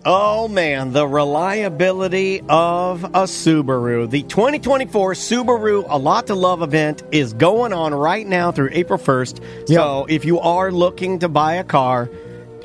Oh, man, the reliability of a Subaru. The 2024 Subaru A Lot to Love event is going on right now through April 1st. Yep. So if you are looking to buy a car,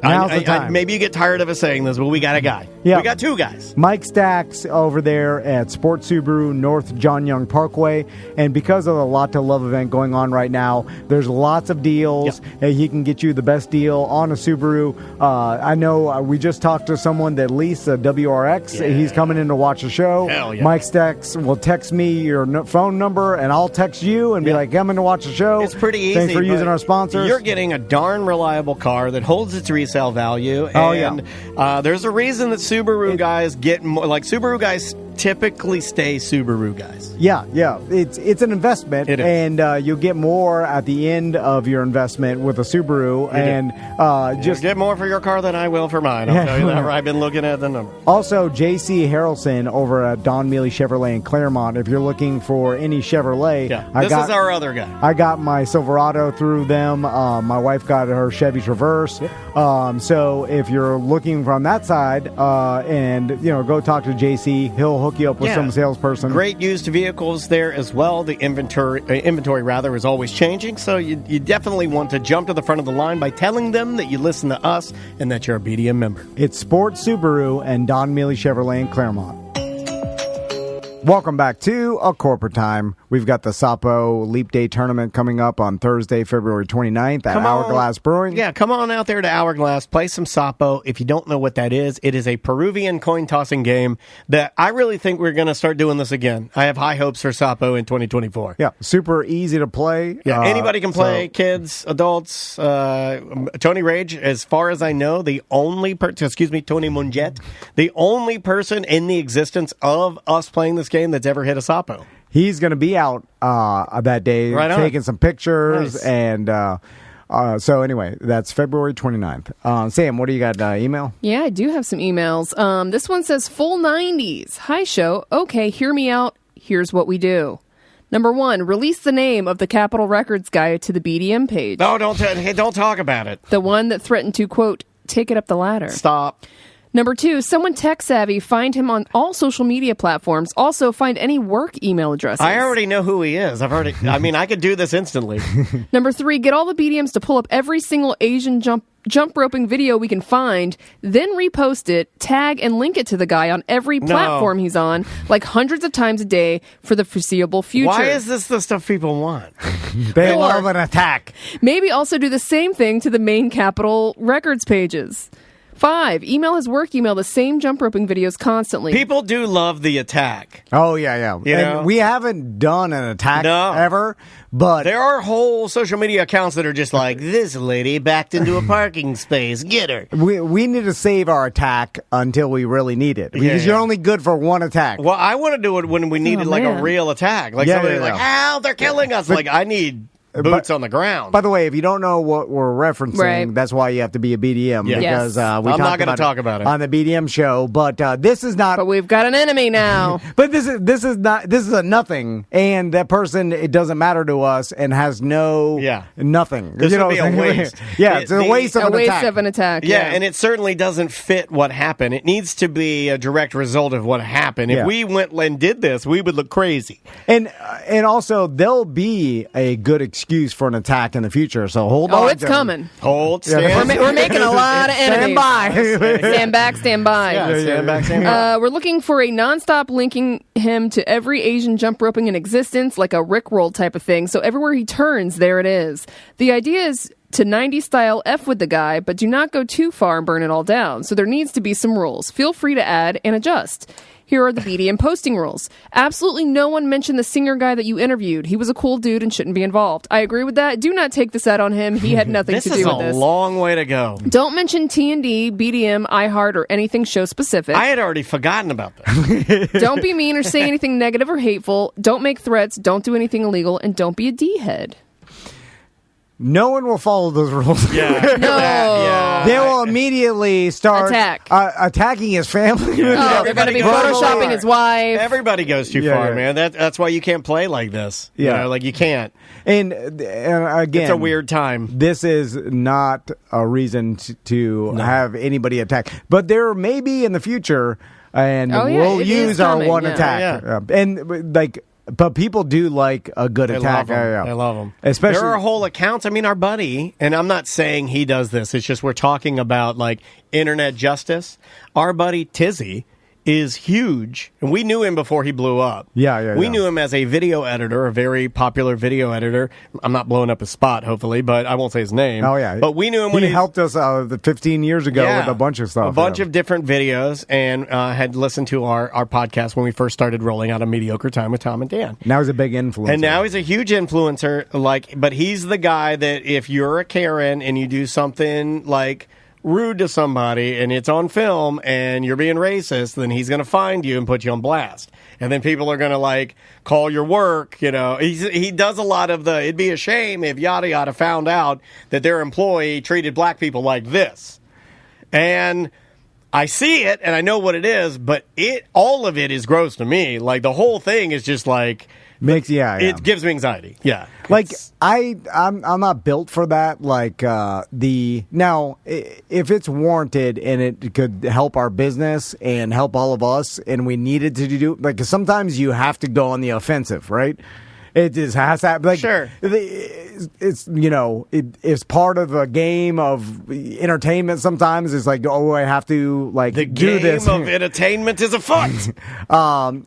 now's the time. Maybe you get tired of us saying this, but we got a guy. Yeah. We got two guys. Mike Stacks over there at Sport Subaru, North John Young Parkway. And because of the Lot to Love event going on right now, there's lots of deals. Yep. He can get you the best deal on a Subaru. I know we just talked to someone that leased a WRX. Yeah. He's coming in to watch the show. Hell yeah. Mike Stacks will text me your phone number, and I'll text you and be like, come in to watch the show. It's pretty easy. Thanks for using our sponsors. You're getting a darn reliable car that holds its resale value. And there's a reason that Subaru guys get more, like Subaru guys typically stay Subaru guys. Yeah. It's an investment, it is. And you'll get more at the end of your investment with a Subaru. Just get more for your car than I will for mine. I'll tell you that. I've been looking at the number. Also, J.C. Harrelson over at Don Mealy Chevrolet in Claremont. If you're looking for any Chevrolet, this is our other guy. I got my Silverado through them. My wife got her Chevy Traverse. So if you're looking from that side, and go talk to J.C., he'll hook you up with some salesperson. Great used vehicles there as well. The inventory is always changing, so you definitely want to jump to the front of the line by telling them that you listen to us and that you're a BDM member. It's Sport Subaru and Don Mealy Chevrolet in Claremont. Welcome back to A Corporate Time. We've got the Sapo Leap Day Tournament coming up on Thursday, February 29th at Hourglass Brewing. Yeah, come on out there to Hourglass. Play some Sapo. If you don't know what that is, it is a Peruvian coin-tossing game that I really think we're going to start doing this again. I have high hopes for Sapo in 2024. Yeah, super easy to play. Yeah, anybody can play, kids, adults. Tony Rage, as far as I know, Tony Munjet, the only person in the existence of us playing this game that's ever hit a Sapo. He's going to be out that day taking some pictures. Nice. And so anyway, that's February 29th. Sam, what do you got, email? Yeah, I do have some emails. This one says, full 90s. Hi, show. Okay, hear me out. Here's what we do. Number 1, release the name of the Capitol Records guy to the BDM page. No, don't talk about it. The one that threatened to, quote, take it up the ladder. Stop. Number 2, someone tech-savvy, find him on all social media platforms. Also, find any work email addresses. I already know who he is. I could do this instantly. Number 3, get all the BDMs to pull up every single Asian jump roping video we can find, then repost it, tag and link it to the guy on every platform he's on, like hundreds of times a day for the foreseeable future. Why is this the stuff people want? They love an attack. Maybe also do the same thing to the main Capitol Records pages. 5, email his work email the same jump roping videos constantly. People do love the attack. Oh, yeah. And we haven't done an attack ever, but there are whole social media accounts that are just like, this lady backed into a parking space. Get her. We need to save our attack until we really need it. Because you're only good for one attack. Well, I want to do it when we needed a real attack. Like somebody like, ow, they're killing us. Like, I need boots on the ground. By the way, if you don't know what we're referencing, that's why you have to be a BDM. Yeah. Because I'm not going to talk about it on the BDM show. But this is not. But we've got an enemy now. But this is not. This is a nothing, and that person, it doesn't matter to us, and has nothing. This would be a waste. It's a waste of an attack. Yeah, and it certainly doesn't fit what happened. It needs to be a direct result of what happened. If we went and did this, we would look crazy. And also, there'll be a good excuse for an attack in the future, so hold on. Oh, it's coming. We're making a lot of enemies. Stand back, stand by. Yeah, stand back, stand by. We're looking for a nonstop linking him to every Asian jump roping in existence, like a Rickroll type of thing, so everywhere he turns, there it is. The idea is to 90s style F with the guy, but do not go too far and burn it all down, so there needs to be some rules. Feel free to add and adjust. Here are the BDM posting rules. Absolutely no one mentioned the singer guy that you interviewed. He was a cool dude and shouldn't be involved. I agree with that. Do not take this out on him. He had nothing to do with this. This is a long way to go. Don't mention T&D, BDM, iHeart, or anything show specific. I had already forgotten about this. Don't be mean or say anything negative or hateful. Don't make threats. Don't do anything illegal. And don't be a D-head. no one will follow those rules. Yeah. No. They will immediately start attacking his family. Oh, they're going to be photoshopping his wife. Everybody goes too far, man. That's why you can't play like this. Yeah. You know, like you can't. And again, it's a weird time. This is not a reason to have anybody attack. But there may be in the future, and we'll use our one attack. And like, but people do like a good attack. They love them. Especially, there are whole accounts. I mean, our buddy, and I'm not saying he does this. It's just we're talking about like internet justice. Our buddy Tizzy is huge, and we knew him before he blew up. We knew him as a video editor, a very popular video editor. I'm not blowing up his spot, hopefully, but I won't say his name. Oh, yeah. But we knew him when he helped us 15 years ago with a bunch of stuff. A bunch of different videos, and had listened to our podcast when we first started rolling out A Mediocre Time with Tom and Dan. Now he's a big influencer. And now he's a huge influencer, but he's the guy that if you're a Karen and you do something like rude to somebody and it's on film and you're being racist, then he's going to find you and put you on blast. And then people are going to like call your work, you know. He does a lot of it'd be a shame if yada yada found out that their employee treated black people like this. And I see it and I know what it is, but all of it is gross to me. Like the whole thing is just like it gives me anxiety. Yeah. Like I'm not built for that. Like now if it's warranted and it could help our business and help all of us and we needed to do like 'cause sometimes you have to go on the offensive, right? It just has to happen. Like, sure. It's it's part of a game of entertainment. Sometimes it's like, oh, I have to like do this. The game of entertainment is a fight. But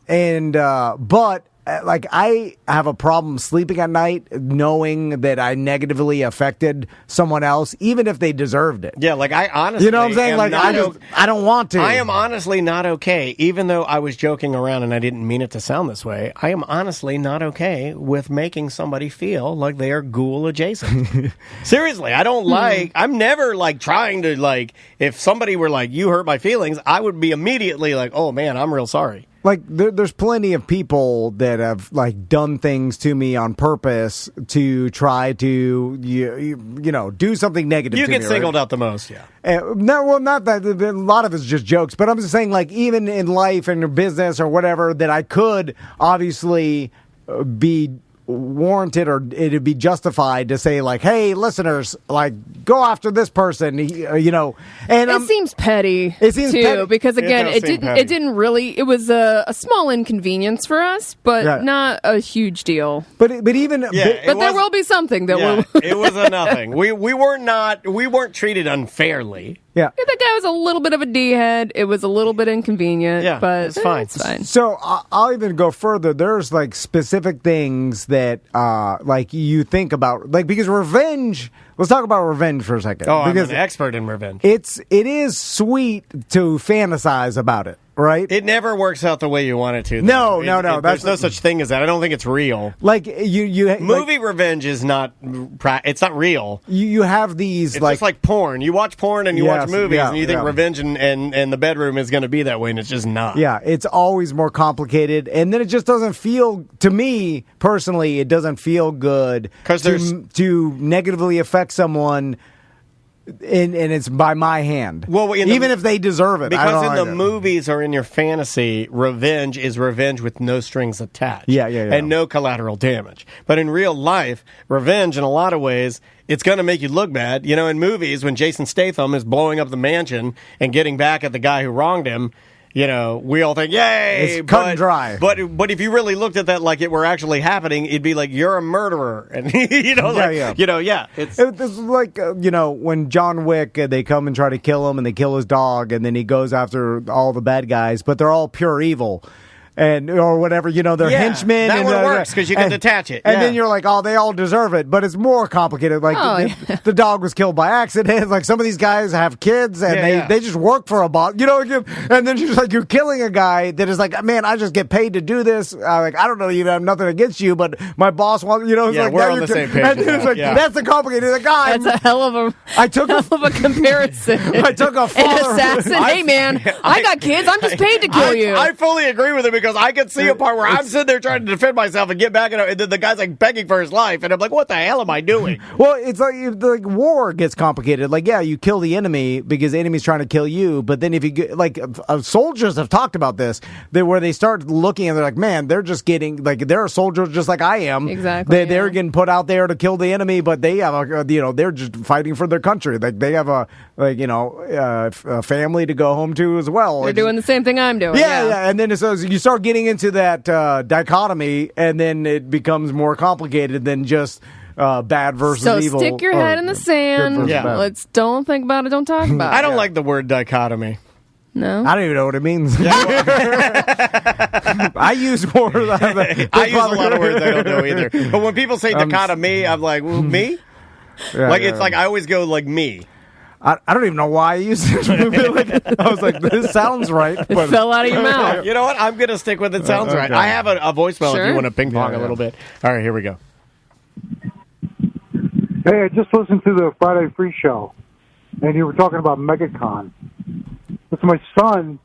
like I have a problem sleeping at night knowing that I negatively affected someone else, even if they deserved it. Yeah, like I honestly, you know what I'm saying? Like I don't want to. I am honestly not okay, even though I was joking around and I didn't mean it to sound this way. I am honestly not okay with making somebody feel like they are ghoul adjacent. Seriously, I don't like. I'm never like trying to like. If somebody were like, "You hurt my feelings," I would be immediately like, "Oh man, I'm real sorry." Like there's plenty of people that have like done things to me on purpose to try to you know do something negative. You to get me, singled right? out the most, yeah. Not that. A lot of it's just jokes, but I'm just saying, like even in life and business or whatever, that I could obviously be warranted or it'd be justified to say like, hey, listeners, like go after this person, you know. And it seems petty. It seems too petty. because again, it didn't really. It was a small inconvenience for us, but not a huge deal. But even but there will be something that will. It was a nothing. We weren't treated unfairly. Yeah, the guy was a little bit of a D-head. It was a little bit inconvenient, but it's fine. It's fine. So I'll even go further. There's like specific things that like you think about, like because revenge. Let's talk about revenge for a second. Oh, because I'm an expert in revenge. It is sweet to fantasize about it, right? It never works out the way you want it to. No. There's no such thing as that. I don't think it's real. Like you movie revenge is not. It's not real. You have these. It's just like porn. You watch porn and you watch movies, and you think revenge and the bedroom is going to be that way, and it's just not. Yeah, it's always more complicated, and then it just doesn't feel. To me personally, it doesn't feel good to negatively affect someone, and it's by my hand. Well, even if they deserve it, because in the movies or in your fantasy, revenge is revenge with no strings attached, and no collateral damage. But in real life, revenge in a lot of ways, it's going to make you look bad. You know, in movies, when Jason Statham is blowing up the mansion and getting back at the guy who wronged him. You know, we all think, yay! It's cut and dry. But if you really looked at that like it were actually happening, it'd be like, you're a murderer. And, It's like, when John Wick, they come and try to kill him and they kill his dog and then he goes after all the bad guys, but they're all pure evil. Or whatever, they're henchmen. That one works because you can detach it. And then you're like, oh, they all deserve it. But it's more complicated. Like, the dog was killed by accident. Like, some of these guys have kids and they just work for a boss. And then you're killing a guy that is like, man, I just get paid to do this. I don't know, you have nothing against you, but my boss wants, it's like, we're on the same page. And then it's like, that's the complicated guy. That's a hell of a comparison. I took a father. An assassin. Hey, man, I got kids. I'm just paid to kill you. I fully agree with him because because I could see a part where I'm sitting there trying to defend myself and get back, and then the guy's like begging for his life, and I'm like, what the hell am I doing? Well, it's like war gets complicated. Like, yeah, you kill the enemy because the enemy's trying to kill you, but then if you get, like, soldiers have talked about this, where they start looking and they're like, man, they're just getting, like, they're soldiers just like I am. Exactly. They're getting put out there to kill the enemy, but they have they're just fighting for their country. Like, they have a family to go home to as well. They're doing the same thing I'm doing. Yeah. And then so you start getting into that dichotomy, and then it becomes more complicated than just bad versus evil. So stick your head in the sand. Yeah. Let's don't think about it. Don't talk about it. I don't like the word dichotomy. No. I don't even know what it means. I use more of that. I use a lot of words I don't know either. But when people say dichotomy, I'm like, well, me? It's like I always go like me. I don't even know why I use it. I was like, this sounds right. It fell out of your mouth. You know what? I'm going to stick with it sounds right. I have a voicemail if you want to ping pong a little bit. All right, here we go. Hey, I just listened to the Friday Free Show, and you were talking about MegaCon. Listen, my son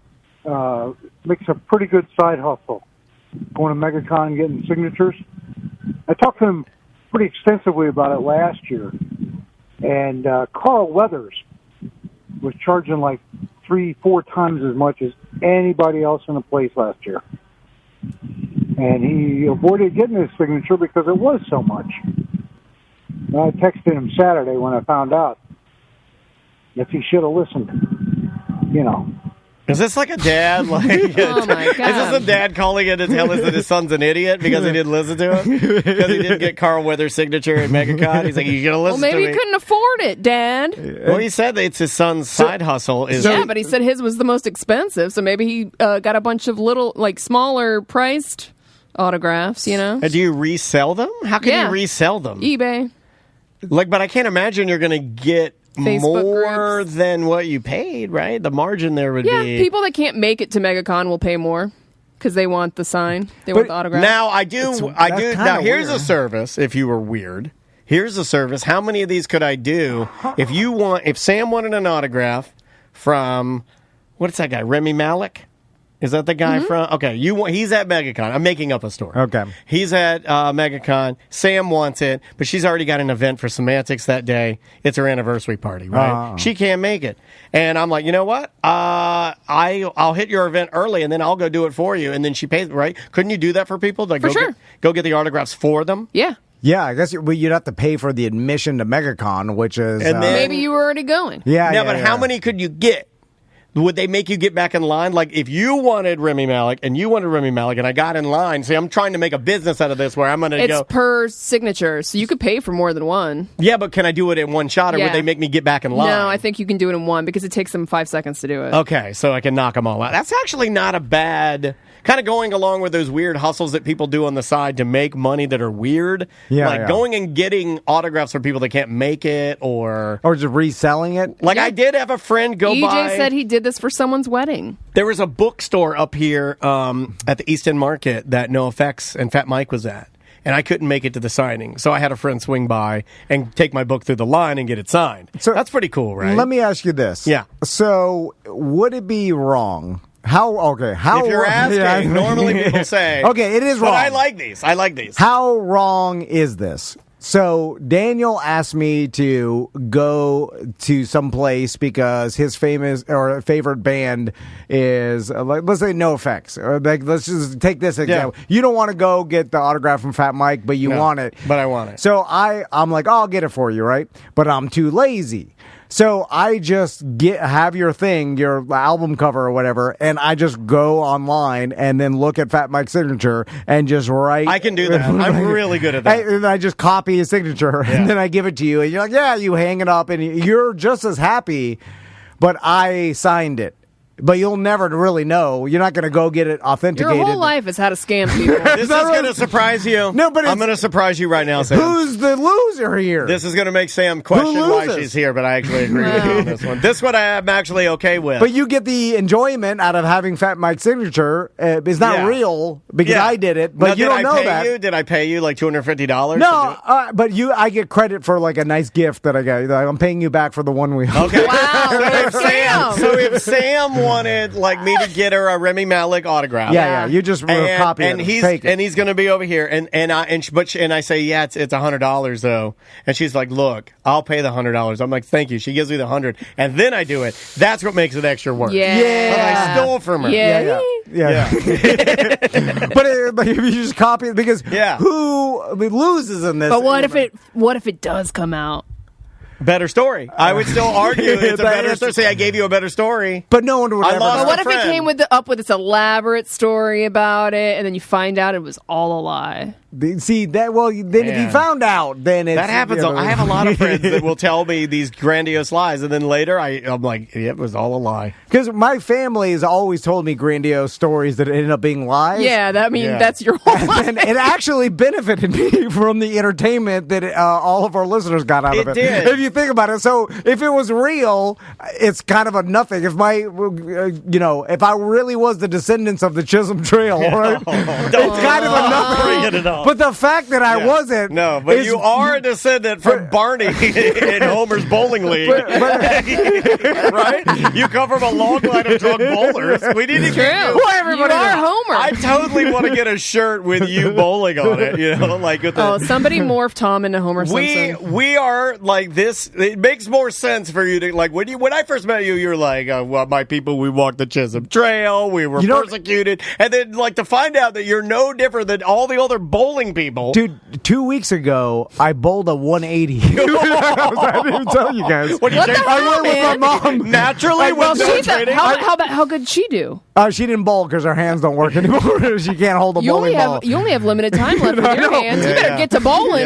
makes a pretty good side hustle, going to MegaCon and getting signatures. I talked to him pretty extensively about it last year, and Carl Weathers was charging like 3-4 times as much as anybody else in the place last year. And he avoided getting his signature because it was so much. And I texted him Saturday when I found out. If he should have listened, Is this like a dad? Oh my God. Is this a dad calling in to tell us that his son's an idiot because he didn't listen to him? Because he didn't get Carl Weathers' signature at MegaCon? He's like, you should have listened to me. Well, maybe he couldn't afford it, Dad. Well, he said that it's his son's side hustle. Yeah, but he said his was the most expensive, so maybe he got a bunch of little, like, smaller priced autographs, And do you resell them? How can you resell them? eBay. But I can't imagine you're going to get Facebook more groups. than what you paid, right? The margin there would Yeah, be... people that can't make it to MegaCon will pay more because they want the sign. They want the autograph. Now, I do. Now, here's weird. a service, if you were weird. Here's a service. How many of these could I do if Sam wanted an autograph from, what's that guy, Remy Malek? Is that the guy from? Okay, he's at MegaCon. I'm making up a story. Okay. He's at MegaCon. Sam wants it, but she's already got an event for Semantics that day. It's her anniversary party, right? She can't make it. And I'm like, you know what? I'll hit your event early, and then I'll go do it for you. And then she pays, right? Couldn't you do that for people? Like, go get the autographs for them? Yeah. Yeah, I guess you'd have to pay for the admission to MegaCon, which is... And then, maybe you were already going. But how many could you get? Would they make you get back in line? Like, if you wanted Remy Malek and I got in line, see, I'm trying to make a business out of this where I'm going to go... It's per signature, so you could pay for more than one. Yeah, but can I do it in one shot, or would they make me get back in line? No, I think you can do it in one because it takes them 5 seconds to do it. Okay, so I can knock them all out. That's actually not a bad... Kind of going along with those weird hustles that people do on the side to make money that are weird. Going and getting autographs for people that can't make it, or just reselling it. I did have a friend go EJ by. said he did this for someone's wedding. There was a bookstore up here at the East End Market that NoFX and Fat Mike was at. And I couldn't make it to the signing. So I had a friend swing by and take my book through the line and get it signed. So that's pretty cool, right? Let me ask you this. Yeah. So would it be wrong... How if you're asking, normally people say, okay, it is wrong. But I like these. How wrong is this? So Daniel asked me to go to some place because his favorite band is let's say NoFX. Or let's just take this example. Yeah. You don't want to go get the autograph from Fat Mike, but you want it. But I want it. So I'm like, I'll get it for you, right? But I'm too lazy. So I just have your thing, your album cover or whatever, and I just go online and then look at Fat Mike's signature and just write. I can do that. I'm really good at that. And I just copy his signature and then I give it to you, and you're like, yeah, you hang it up, and you're just as happy, but I signed it. But you'll never really know. You're not going to go get it authenticated. Your whole life is how to scam people. This is going to surprise you. No, but I'm going to surprise you right now, Sam. Who's the loser here? This is going to make Sam question why she's here, but I actually agree with you on this one. This one I'm actually okay with. But you get the enjoyment out of having Fat Mike's signature. It's not real because I did it, but you don't know that. Did I pay you like $250? No, but I get credit for like a nice gift that I got. I'm paying you back for the one we. Okay. Wow, So if Sam wanted like me to get her a Remy Malek autograph. Yeah. You just copy it. He's going to be over here, and I say, yeah, it's $100 though, and she's like, look, I'll pay the $100. I'm like, thank you. She gives me the 100, and then I do it. That's what makes it extra work. Yeah. But I stole from her. Yeah. But if you just copy it, because who loses in this? But what if it does come out? Better story. I would still argue it's a better story. Say I gave you a better story. But no one would ever know. But what if it came up with this elaborate story about it, and then you find out it was all a lie? See that? Well, then if you found out, then it's, that happens. I have a lot of friends that will tell me these grandiose lies, and then later I'm like, it was all a lie. Because my family has always told me grandiose stories that ended up being lies. Yeah, that's your whole life. And it actually benefited me from the entertainment that all of our listeners got out of it. Did. If you think about it, so if it was real, it's kind of a nothing. If if I really was the descendants of the Chisholm Trail, right? It's kind of a nothing. But the fact that I wasn't. No, but you are a descendant from Barney in Homer's bowling league. Right? You come from a long line of drunk bowlers. We need to get you. Everybody are Homer. I totally want to get a shirt with you bowling on it. Like with somebody morphed Tom into Homer Simpson. We are like this. It makes more sense for you to like when I first met you. You're like, well, my people. We walked the Chisholm Trail. We were persecuted, and then like to find out that you're no different than all the other bowling people. Dude, 2 weeks ago, I bowled a 180. I didn't even tell you guys. What the hell, I went with my mom. Naturally, how good she do? She didn't bowl because her hands don't work anymore. She can't hold a bowling ball. You only have limited time left with your hands. You better get to bowling.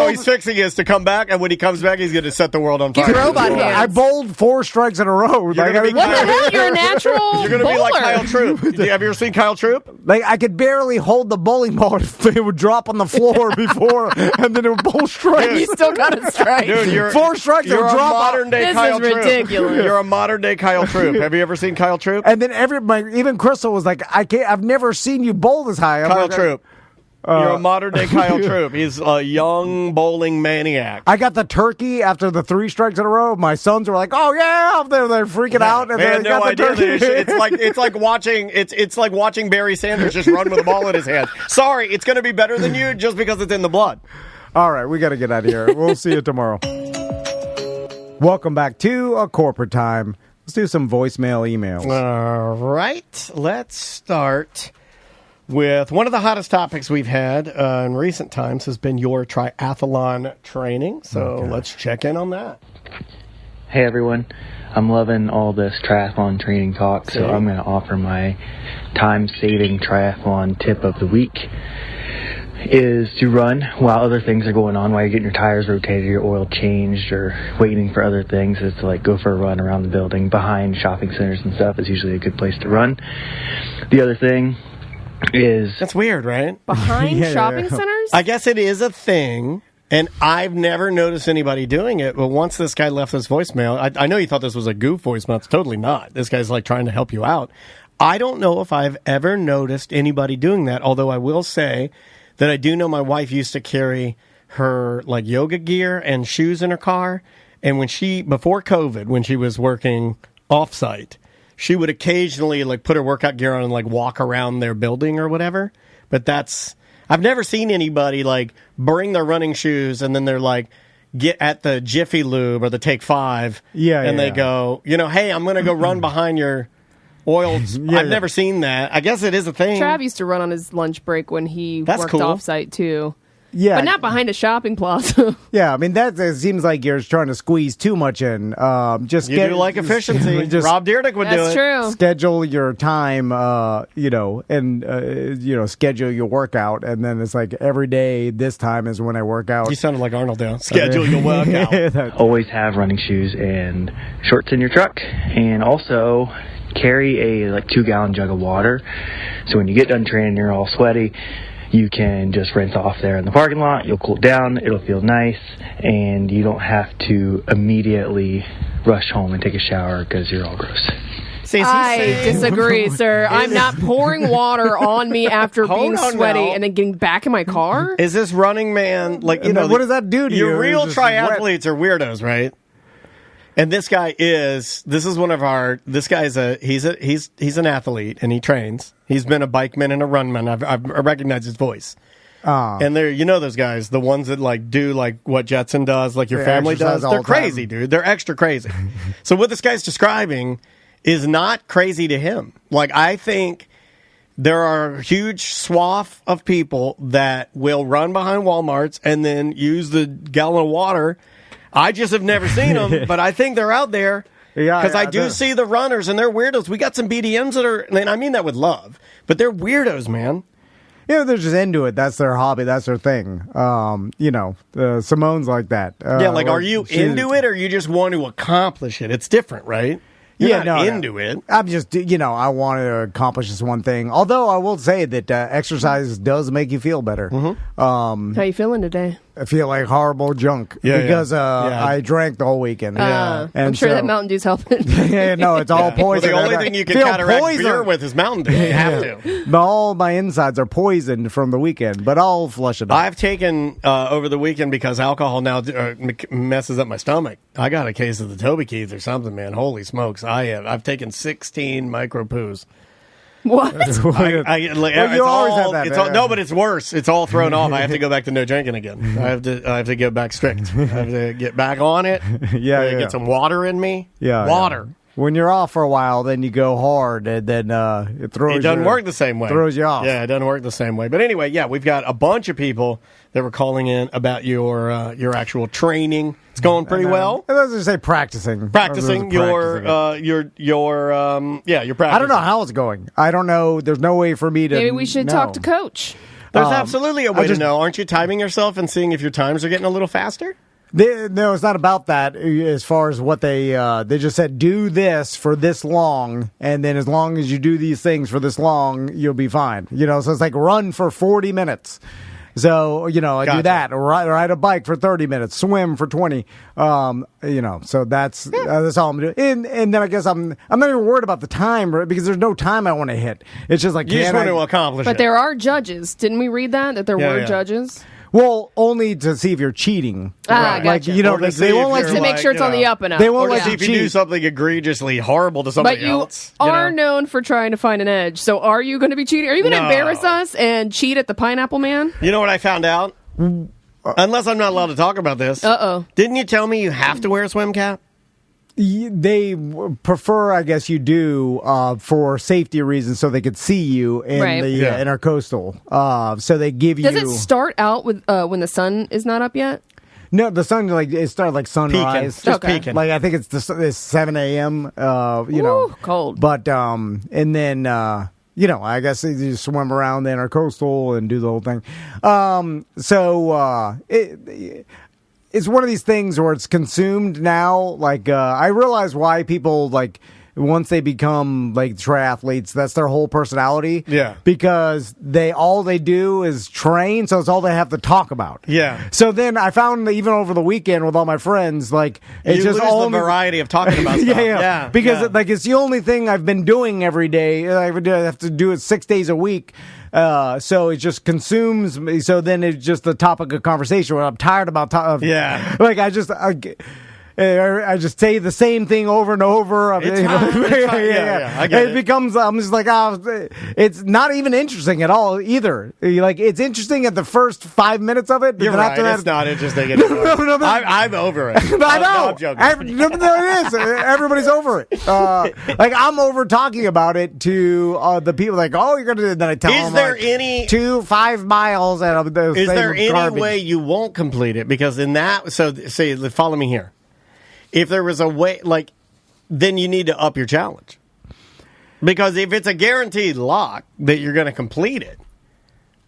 He's fixing his to come back, and when he comes back, he's going to set the world on fire. Get robot hands. I bowled 4 strikes in a row. What the hell? You're a natural You're going to be like Kyle Troop. Have you ever seen Kyle Troop? Like, I could barely hold the bowling ball. It would drop on the floor before, and then it would bowl straight. You still got it straight. Dude, 4 strikes. You're a modern-day Kyle Troop. This is ridiculous. You're a modern-day Kyle Troop. Have you ever seen Kyle Troop? And then even Crystal was like, I've never seen you bowl this high. Kyle Troop. You're a modern-day Kyle Troop. He's a young bowling maniac. I got the turkey after the 3 strikes in a row. My sons were like, "Oh yeah!" They're freaking out. And they had no idea. It's like watching Barry Sanders just run with a ball in his hand. Sorry, it's going to be better than you just because it's in the blood. All right, we got to get out of here. We'll see you tomorrow. Welcome back to A Corporate Time. Let's do some voicemail emails. All right, let's start with one of the hottest topics we've had in recent times has been your triathlon training. So let's check in on that. Hey, everyone. I'm loving all this triathlon training talk, so I'm going to offer my time-saving triathlon tip of the week is to run while other things are going on, while you're getting your tires rotated, your oil changed, or waiting for other things. Is to like go for a run around the building behind shopping centers and stuff is usually a good place to run. The other thing is... That's weird, right? Behind shopping centers? I guess it is a thing, and I've never noticed anybody doing it, but once this guy left this voicemail, I know you thought this was a goof voicemail. It's totally not. This guy's like trying to help you out. I don't know if I've ever noticed anybody doing that, although I will say that I do know my wife used to carry her like yoga gear and shoes in her car, and before COVID, when she was working off-site, she would occasionally like put her workout gear on and like walk around their building or whatever. But I've never seen anybody like bring their running shoes and then they're like get at the Jiffy Lube or the Take 5. They go, hey, I'm going to go run behind your oil. I've never seen that. I guess it is a thing. Trav used to run on his lunch break when he worked off-site too. Yeah, but not behind a shopping plaza. Yeah, I mean that seems like you're trying to squeeze too much in. Do like efficiency. Rob Dyrdek would do it. That's true. Schedule your time, schedule your workout, and then it's like every day. This time is when I work out. You sounded like Arnold now. Schedule your workout. Always have running shoes and shorts in your truck, and also carry a 2-gallon jug of water. So when you get done training, you're all sweaty. You can just rinse off there in the parking lot. You'll cool down. It'll feel nice. And you don't have to immediately rush home and take a shower because you're all gross. I disagree, sir. I'm not pouring water on me after being sweaty and then getting back in my car. Is this running man, what does that do to you? Your real triathletes are weirdos, right? And this is one of our. This guy's he's an athlete and he trains. He's been a bikeman and a runman. I recognize his voice. And they're those guys, the ones that like do like what Jetson does, like your family does. They're crazy, dude. They're extra crazy. So what this guy's describing is not crazy to him. Like I think there are a huge swath of people that will run behind Walmarts and then use the gallon of water. I just have never seen them, but I think they're out there. Because I do see the runners and they're weirdos. We got some BDMs that are, and I mean that with love, but they're weirdos, man. They're just into it. That's their hobby. That's their thing. Simone's like that. Are you into it or you just want to accomplish it? It's different, right? You're not into it. I'm just, I want to accomplish this one thing. Although I will say that exercise does make you feel better. How you feeling today? I feel like horrible junk because I drank the whole weekend. And I'm sure that Mountain Dew's helping. It's all poison. Well, the only thing you can counteract beer with is Mountain Dew. You have to. All my insides are poisoned from the weekend, but I'll flush it out. I've taken over the weekend because alcohol now messes up my stomach. I got a case of the Toby Keith or something, man. Holy smokes. I've taken 16 micro poos. What? You always have that. No, but it's worse. It's all thrown off. I have to go back to no drinking again. I have to get back strict. I have to get back on it. Get some water in me. Water. When you're off for a while, then you go hard, and then it throws. It doesn't work the same way. Throws you off. Yeah, it doesn't work the same way. But anyway, we've got a bunch of people that were calling in about your actual training. It's going pretty well. Let's just say practicing. Practicing your practicing. I don't know how it's going. I don't know. There's no way for me to. Maybe we should talk to Coach. There's absolutely a way to know. Aren't you timing yourself and seeing if your times are getting a little faster? No, it's not about that. As far as what they just said, do this for this long, and then as long as you do these things for this long, you'll be fine. So it's like run for 40 minutes. So, I do that. Ride a bike for 30 minutes, swim for 20. So that's all I'm doing. And then I guess I'm not even worried about the time, right? Because there's no time I want to hit. It's just like, you just want to accomplish it. But there are judges. Didn't we read that there were judges? Well, only to see if you're cheating. Right. Like, gotcha. They won't like to make sure it's on the up and up. They won't see if you do something egregiously horrible to somebody else. But you are known for trying to find an edge. So are you going to be cheating? Are you going to embarrass us and cheat at the Pineapple Man? You know what I found out? Unless I'm not allowed to talk about this. Uh-oh. Didn't you tell me you have to wear a swim cap? They prefer, I guess you do, for safety reasons, so they could see you in the intercoastal. So they give you. Does it start out with when the sun is not up yet? No, the sun it started like sunrise, just peaking. Like I think it's 7 a.m. Ooh, cold. But and then I guess you swim around the intercoastal and do the whole thing. It's one of these things where it's consumed now. Like, I realize why people, like, once they become, like, triathletes, that's their whole personality. Yeah. Because all they do is train, so it's all they have to talk about. Yeah. So then I found that even over the weekend with all my friends, like, it's just lose the variety of talking about stuff. Yeah. Because, like, it's the only thing I've been doing every day. I have to do it 6 days a week. So it just consumes me. So then it's just the topic of conversation where I'm tired about like I just say the same thing over and over. I get it. It becomes, I'm just like, it's not even interesting at all either. Like, it's interesting at the first 5 minutes of it. You're right. After that, it's not interesting anymore. I'm over it. I know. I'm joking. No, it is. Everybody's over it. Like, I'm over talking about it to the people. Like, you're going to do it. Then I tell them, there any 5 miles? And is there any way you won't complete it? Because in that, say, follow me here. If there was a way, like, then you need to up your challenge. Because if it's a guaranteed lock that you're going to complete it,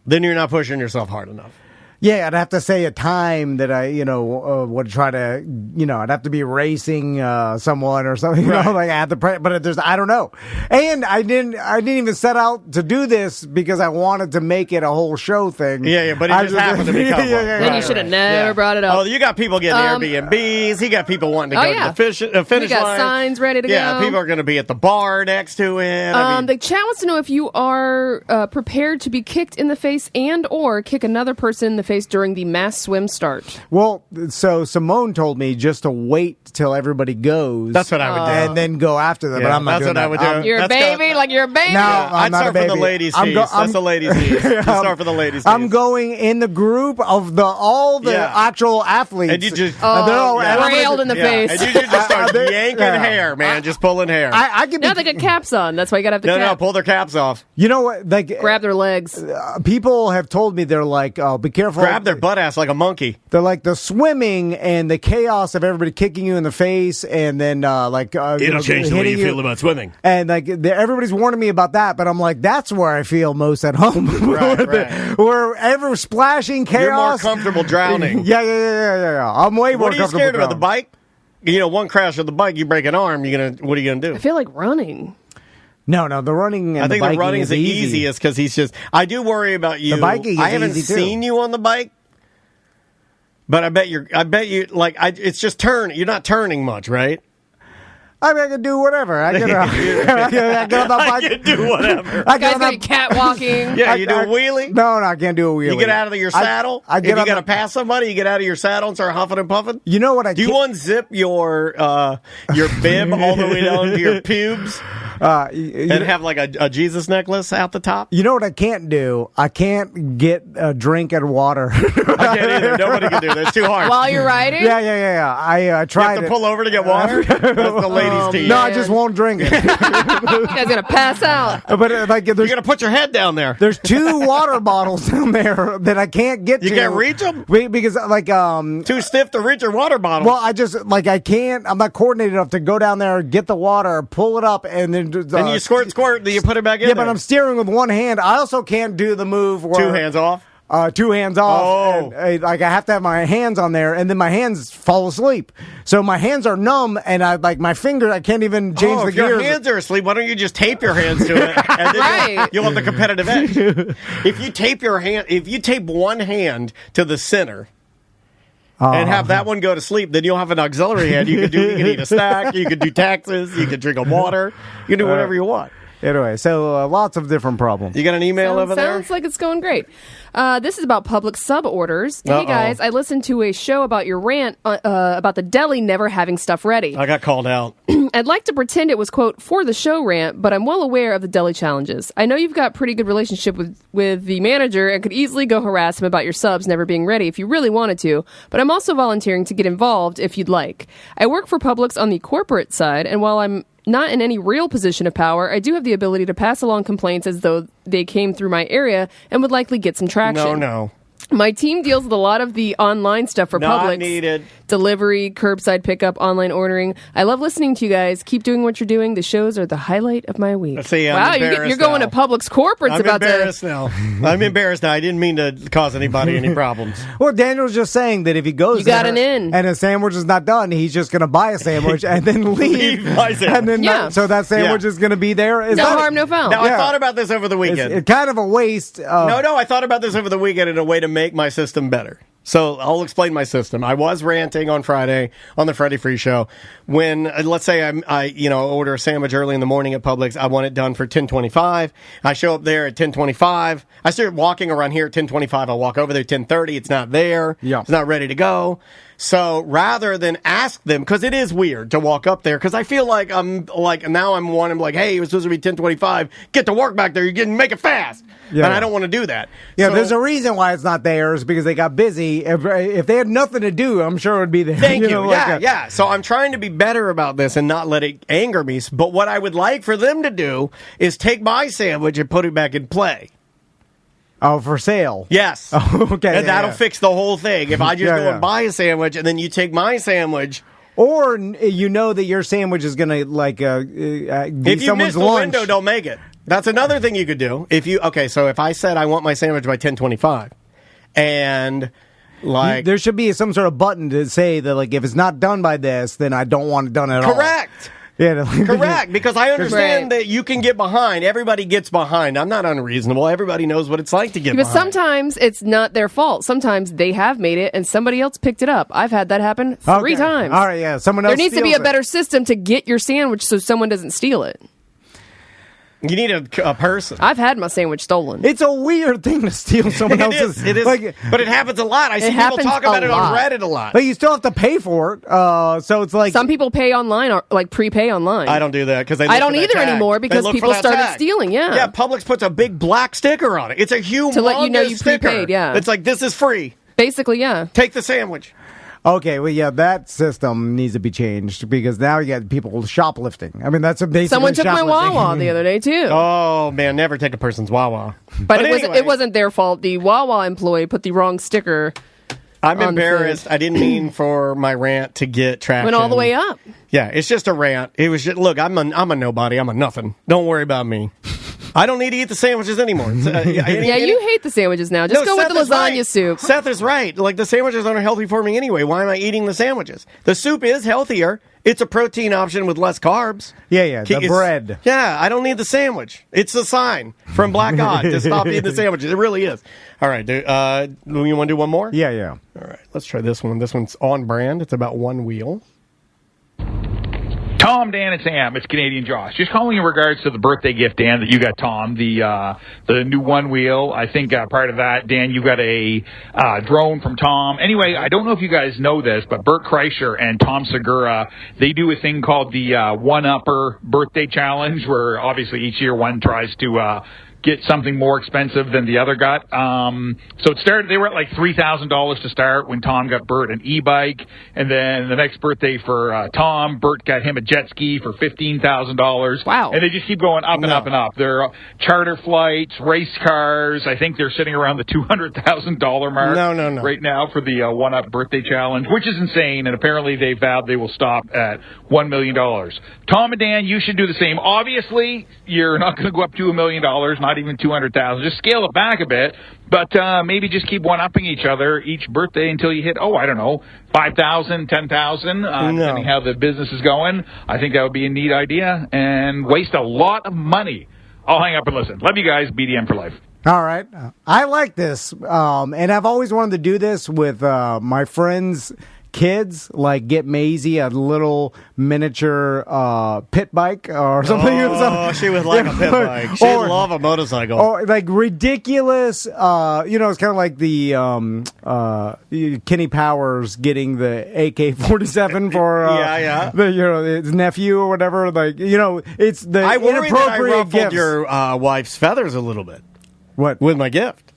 then you're not pushing yourself hard enough. Yeah, I'd have to say a time that I, would try to, I'd have to be racing someone or something, like at the but there's, I don't know. And I didn't even set out to do this because I wanted to make it a whole show thing. Yeah, but it just happened to become one. Then you should have never brought it up. Oh, you got people getting Airbnbs. He got people wanting to go to the finish line. We got signs ready to go. Yeah, people are going to be at the bar next to it. The chat wants to know if you are prepared to be kicked in the face and or kick another person in the face during the mass swim start. Well, so Simone told me just to wait till everybody goes. That's what I would do. And then go after them. Yeah, but I'm not that's doing what I would do. You're a That's baby? Like you're a baby? No, I'd I'm not start a for the baby. ladies' I'm tees. go- That's the ladies' tees. You start for the ladies' tees. I'm going in the group of all the And actual athletes. you just they're all- railed in the face. And you just start yanking Yeah. hair, man, just pulling hair. I can No, they got caps on. That's why you got to have the no, cap. pull their caps off. You know what? Like, Grab their legs. people have told me they're like, oh, be careful. Grab their butt ass like a monkey. They're like the swimming and the chaos of everybody kicking you in the face, and then hitting you. about swimming. And like everybody's warning me about that, but I'm like, that's where I feel most at home. Right. Where ever splashing chaos. You're more comfortable drowning. Yeah. I'm way more What are you comfortable. scared of? The drowning. bike? You know, one crash of the bike, you break an arm. What are you gonna do? I feel like running. No, the running. And I think the biking running is the easy. easiest because he's just. I do worry about you. The biking is I haven't easy, too. seen you on the bike, but I bet you. It's just turn. You're not turning much, right? I mean, I can do whatever. I can get on that I bike. can do whatever. I Guys get on got that. catwalking. Yeah, you do a wheelie. No, I can't do a wheelie. You get out of your saddle. I if get you on got to the- pass somebody, you get out of your saddle and start huffing and puffing. You know what I Do you can't- unzip your bib all the way down to your pubes and have like a Jesus necklace out the top? You know what I can't do? I can't get a drink and water. I can't either. Nobody can do that. It's too hard. While you're riding? Yeah. I you tried have to it. pull over to get water. That's the ladies' team. No, I just won't drink it. You guys going to pass out. But like, You're gonna put your head down there. there's 2 water bottles down there that I can't get to. You can't reach them? Because like Too stiff to reach your water bottle. Well, I just like I can't. I'm not coordinated enough to go down there, get the water, pull it up, and then. and you squirt, then you put it back in. Yeah, there. but I'm steering with one hand. I also can't do the move where 2 hands off. 2 hands off. Oh. And, like I have to have my hands on there, and then my hands fall asleep. So my hands are numb, and I like my finger. I can't even change the if your gears. hands are asleep, why don't you just tape your hands to it, and then Right. you'll have the competitive edge. If you tape one hand to the center. And have that one go to sleep, then you'll have an auxiliary hand. You can eat a snack, you can do taxes, you can drink a water, you can do whatever you want. Anyway, so lots of different problems. You got an email over there? Sounds like it's going great. This is about public sub orders. Uh-oh. Hey guys, I listened to a show about your rant about the deli never having stuff ready. I got called out. I'd like to pretend it was, quote, for the show rant, but I'm well aware of the deli challenges. I know you've got pretty good relationship with the manager and could easily go harass him about your subs never being ready if you really wanted to, but I'm also volunteering to get involved if you'd like. I work for Publix on the corporate side, and while I'm not in any real position of power, I do have the ability to pass along complaints as though they came through my area and would likely get some traction. No. My team deals with a lot of the online stuff for Not Publix. needed. Delivery, curbside pickup, online ordering. I love listening to you guys. Keep doing what you're doing. The shows are the highlight of my week. See, I'm wow, embarrassed you're going now. to Publix corporates I'm about embarrassed now. I'm embarrassed now. I didn't mean to cause anybody any problems. Well, Daniel's just saying that if he goes You got there an in. and a sandwich is not done, he's just going to buy a sandwich and then leave. my sandwich. And then Yeah. so that sandwich Yeah. is going to be there. Is No that- harm, no foul. Now, I Yeah. thought about this over the weekend. It's kind of a waste. No, I thought about this over the weekend in a way to make my system better. So I'll explain my system. I was ranting on Friday on the Friday Free Show when, let's say I order a sandwich early in the morning at Publix. I want it done for 10:25. I show up there at 10:25. I start walking around here at 10:25. I walk over there at 10:30. It's not there. Yeah. It's not ready to go. So rather than ask them, because it is weird to walk up there, because I feel like I'm like, hey, it was supposed to be 10:25. Get to work back there. You can make it fast. Yeah. And I don't want to do that. Yeah, So- there's a reason why it's not theirs because they got busy. If they had nothing to do, I'm sure it would be there. Thank you. know, like Yeah. So I'm trying to be better about this and not let it anger me. But what I would like for them to do is take my sandwich and put it back in play. Oh, for sale. Yes. Oh, okay. And that'll fix the whole thing. If I just Yeah, go yeah. and buy a sandwich and then you take my sandwich. Or you know that your sandwich is going to be If you miss someone's the lunch. window, don't make it. That's another thing you could do. So if I said I want my sandwich by 10:25 and like There should be some sort of button to say that, like, if it's not done by this, then I don't want it done at all. correct. Yeah, Correct, because I understand Right. that you can get behind. Everybody gets behind. I'm not unreasonable. Everybody knows what it's like to get But behind. sometimes it's not their fault. Sometimes they have made it and somebody else picked it up. I've had that happen 3 Okay. times. All right, yeah. Someone else There needs to be steals a it. better system to get your sandwich so someone doesn't steal it. You need a person. I've had my sandwich stolen. It's a weird thing to steal someone else's. It is. Like, but it happens a lot. I see people talk about it on Reddit a lot. But you still have to pay for it. So it's like some people pay online or like prepay online. I don't do that because I don't either anymore because people started stealing. Yeah, Publix puts a big black sticker on it. It's a humongous to let you know you sticker. prepaid. Yeah, it's like this is free. Basically, yeah. Take the sandwich. Okay, well, yeah, that system needs to be changed because now you got people shoplifting. I mean, that's a basic. Someone took my Wawa the other day too. Oh man, never take a person's Wawa. But it wasn't their fault. The Wawa employee put the wrong sticker. I'm embarrassed. I didn't mean for my rant to get traction. Went all the way up. Yeah, it's just a rant. It was just, look, I'm a nobody. I'm a nothing. Don't worry about me. I don't need to eat the sandwiches anymore. You hate the sandwiches now. Just go with the lasagna soup. Seth is right. Like, the sandwiches aren't healthy for me anyway. Why am I eating the sandwiches? The soup is healthier. It's a protein option with less carbs. Yeah, the bread. Yeah, I don't need the sandwich. It's a sign from Black God to stop eating the sandwiches. It really is. All right, dude, you want to do one more? Yeah. All right, let's try this one. This one's on brand. It's about one wheel. Tom, Dan, and Sam, it's Canadian Josh. Just calling in regards to the birthday gift, Dan, that you got Tom, the new one wheel. I think part of that, Dan, you got a drone from Tom. Anyway, I don't know if you guys know this, but Bert Kreischer and Tom Segura, they do a thing called the one-upper birthday challenge, where obviously each year one tries to get something more expensive than the other got. So it started, they were at like $3,000 to start when Tom got Bert an e-bike. And then the next birthday for Tom, Bert got him a jet ski for $15,000. Wow. And they just keep going up and up and up. They're charter flights, race cars. I think they're sitting around the $200,000 mark No. right now for the one-up birthday challenge, which is insane. And apparently they vowed they will stop at $1 million. Tom and Dan, you should do the same. Obviously, you're not going to go up to $1 million, not even 200,000. Just scale it back a bit, but maybe just keep one-upping each other each birthday until you hit, I don't know, 5,000, 10,000, depending how the business is going. I think that would be a neat idea and waste a lot of money. I'll hang up and listen. Love you guys. BDM for life. All right. I like this, and I've always wanted to do this with my friends' kids, like get Maisie a little miniature pit bike or something. Oh, she would like a pit bike. She'd love a motorcycle. Or like ridiculous, it's kind of like the Kenny Powers getting the AK-47 for his nephew or whatever. Like, it's the I worry that I ruffled gifts. your wife's feathers a little bit. What? With my gift.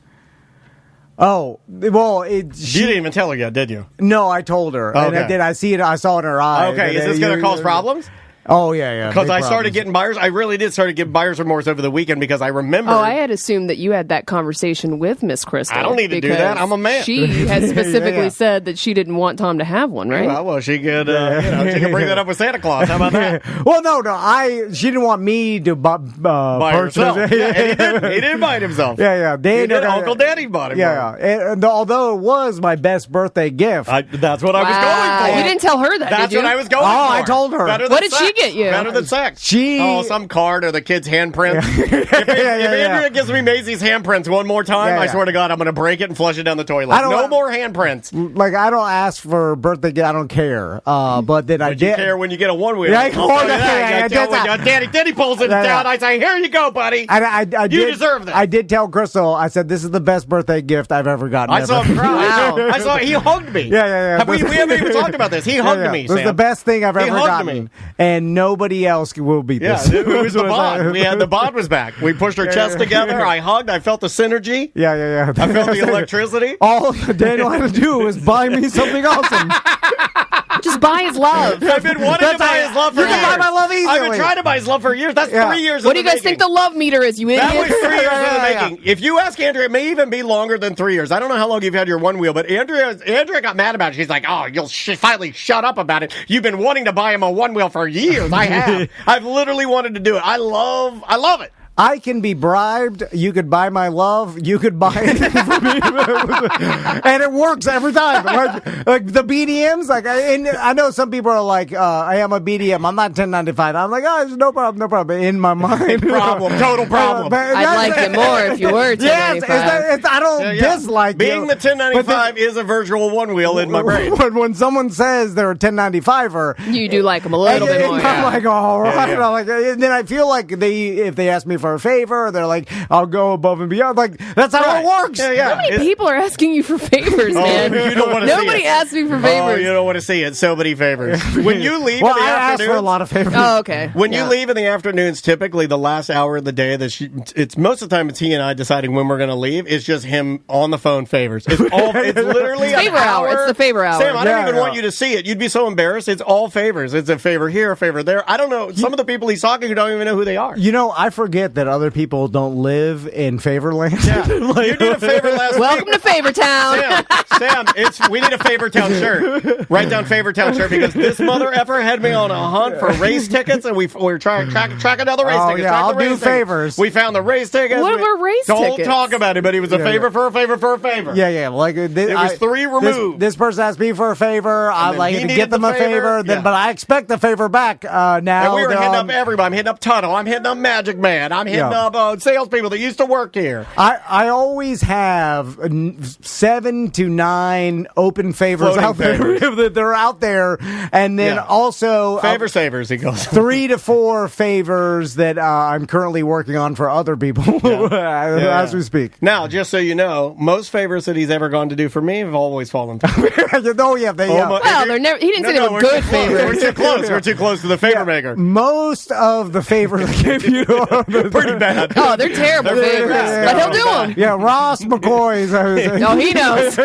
Oh, well, You didn't even tell her yet, did you? No, I told her. Okay. And I did. I saw it in her eye. Okay, is this going to cause problems? Oh, yeah. Because I started getting buyers. I really did start to get buyer's remorse over the weekend because I remember. Oh, I had assumed that you had that conversation with Miss Crystal. I don't need to do that. I'm a man. She had specifically said that she didn't want Tom to have one, right? Well, she could, she could bring that up with Santa Claus. How about that? Well, no. She didn't want me to buy herself. Yeah, and he didn't buy it himself. Yeah. Uncle Daddy bought it. Yeah. And although it was my best birthday gift, that's what I was going for. You didn't tell her that. That's did you? what I was going for. Oh, I told her. What did she get you? Better than sex. Some card or the kid's handprints. If Andrea gives me Maisie's handprints one more time, I swear to God, I'm going to break it and flush it down the toilet. No more handprints. Like, I don't ask for birthday gift. I don't care. But then I did. You care when you get a one wheel. Yeah, Daddy pulls it down. I say, here you go, buddy. You deserve that. I did tell Crystal. I said, this is the best birthday gift I've ever gotten. I saw him cry. Wow. I saw he hugged me. Yeah. We haven't even talked about this. He hugged me. This is the best thing I've ever gotten. And nobody else will beat this. It was the bond. The bond was back. We pushed our chests together. I hugged. I felt the synergy. Yeah. I felt the electricity. All Daniel had to do was buy me something awesome. Just buy his love. I've been wanting to buy his love for years. You can buy my love easily. I've been trying to buy his love for years. That's 3 years. What do you guys think the love meter is, you idiot? That was 3 years in the making. If you ask Andrea, it may even be longer than 3 years. I don't know how long you've had your one wheel, but Andrea got mad about it. She's like, "Oh, you'll finally shut up about it. You've been wanting to buy him a one wheel for years." I have. I've literally wanted to do it. I love it. I can be bribed. You could buy my love. You could buy anything from me, and it works every time. Like the BDMs. Like, and I know some people are like, I am a BDM. I'm not 1095. I'm like, oh, no problem, no problem. In my mind, total problem. I'd like it more if you were 1095. Yes, I don't dislike being the 1095 is a virtual one wheel in my brain. When someone says they're a 1095er, you do like them a little bit more. I'm like, all right. Yeah. I'm like, and then I feel like if they ask me for a favor, they're like, I'll go above and beyond. Like, that's how it works. How many people are asking you for favors, man? You don't want to see it. Nobody asks me for favors. Oh, you don't want to see it. So many favors. When you leave well, in the I ask for a lot of favors. Oh, okay. When you leave in the afternoons, typically the last hour of the day, it's most of the time it's he and I deciding when we're going to leave. It's just him on the phone favors. It's literally favor hour. It's the favor hour. Sam, I don't even want you to see it. You'd be so embarrassed. It's all favors. It's a favor here, a favor there. I don't know. Some of the people he's talking to don't even know who they are. You know, I forget that other people don't live in Favorland. Yeah. You did a favor last week. Welcome to Favor Town. Sam, we need a Favor Town shirt. Write down Favor Town shirt because this mother effer had me on a hunt for race tickets, and we're trying to track another race ticket. Yeah, I'll do favors. We found the race tickets. What were race tickets? Don't talk about it, but he was a favor for a favor for a favor. Yeah. Like it was 3 removed. This person asked me for a favor. I like to get them a favor, but I expect the favor back now. And we were hitting up everybody. I'm hitting up Tuttle. I'm hitting up Magic Man. I'm hitting up salespeople that used to work here. I always have 7 to 9 open favors Floating out there that they're out there, and then also favor savers. He goes 3 to 4 favors that I'm currently working on for other people as we speak. Now, just so you know, most favors that he's ever gone to do for me have always fallen through. Well, they're never. He didn't say they were good favors. We're too close. We're too close to the favor maker. Most of the favors I gave you are pretty bad. Oh, they're terrible favors, but he'll do them. Yeah, Ross McCoy's. Oh, he knows.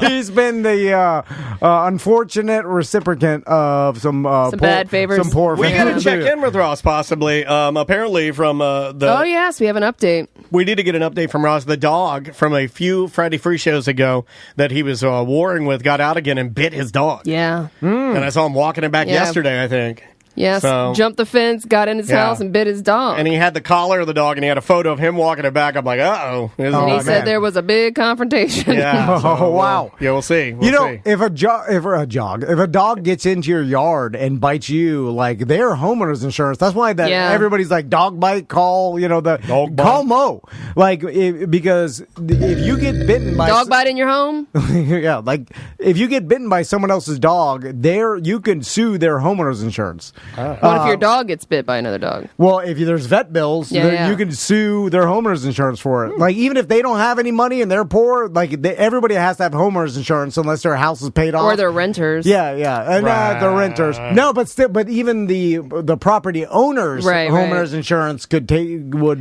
He's been the unfortunate recipient of some bad favors. Some poor we favors. got to check in with Ross, possibly. Apparently, from the. Oh yes, we have an update. We need to get an update from Ross. The dog from a few Friday Free shows ago that he was warring with got out again and bit his dog. Yeah. And I saw him walking it back yesterday, I think. Yes, jumped the fence, got in his house, and bit his dog. And he had the collar of the dog, and he had a photo of him walking it back. I'm like, uh-oh. And he said there was a big confrontation. Yeah. Oh, wow. Yeah, we'll see. If a dog gets into your yard and bites you, like, they're homeowners insurance. That's why everybody's like, dog bite, call, call Mo. Like, because if you get bitten by... Dog bite in your home? Yeah, like, if you get bitten by someone else's dog, you can sue their homeowners insurance. What if your dog gets bit by another dog? Well, if there's vet bills, you can sue their homeowners insurance for it. Like, even if they don't have any money and they're poor, like, everybody has to have homeowners insurance unless their house is paid off. Or they're renters. Yeah. And they're renters. No, but even the property owners' homeowners insurance would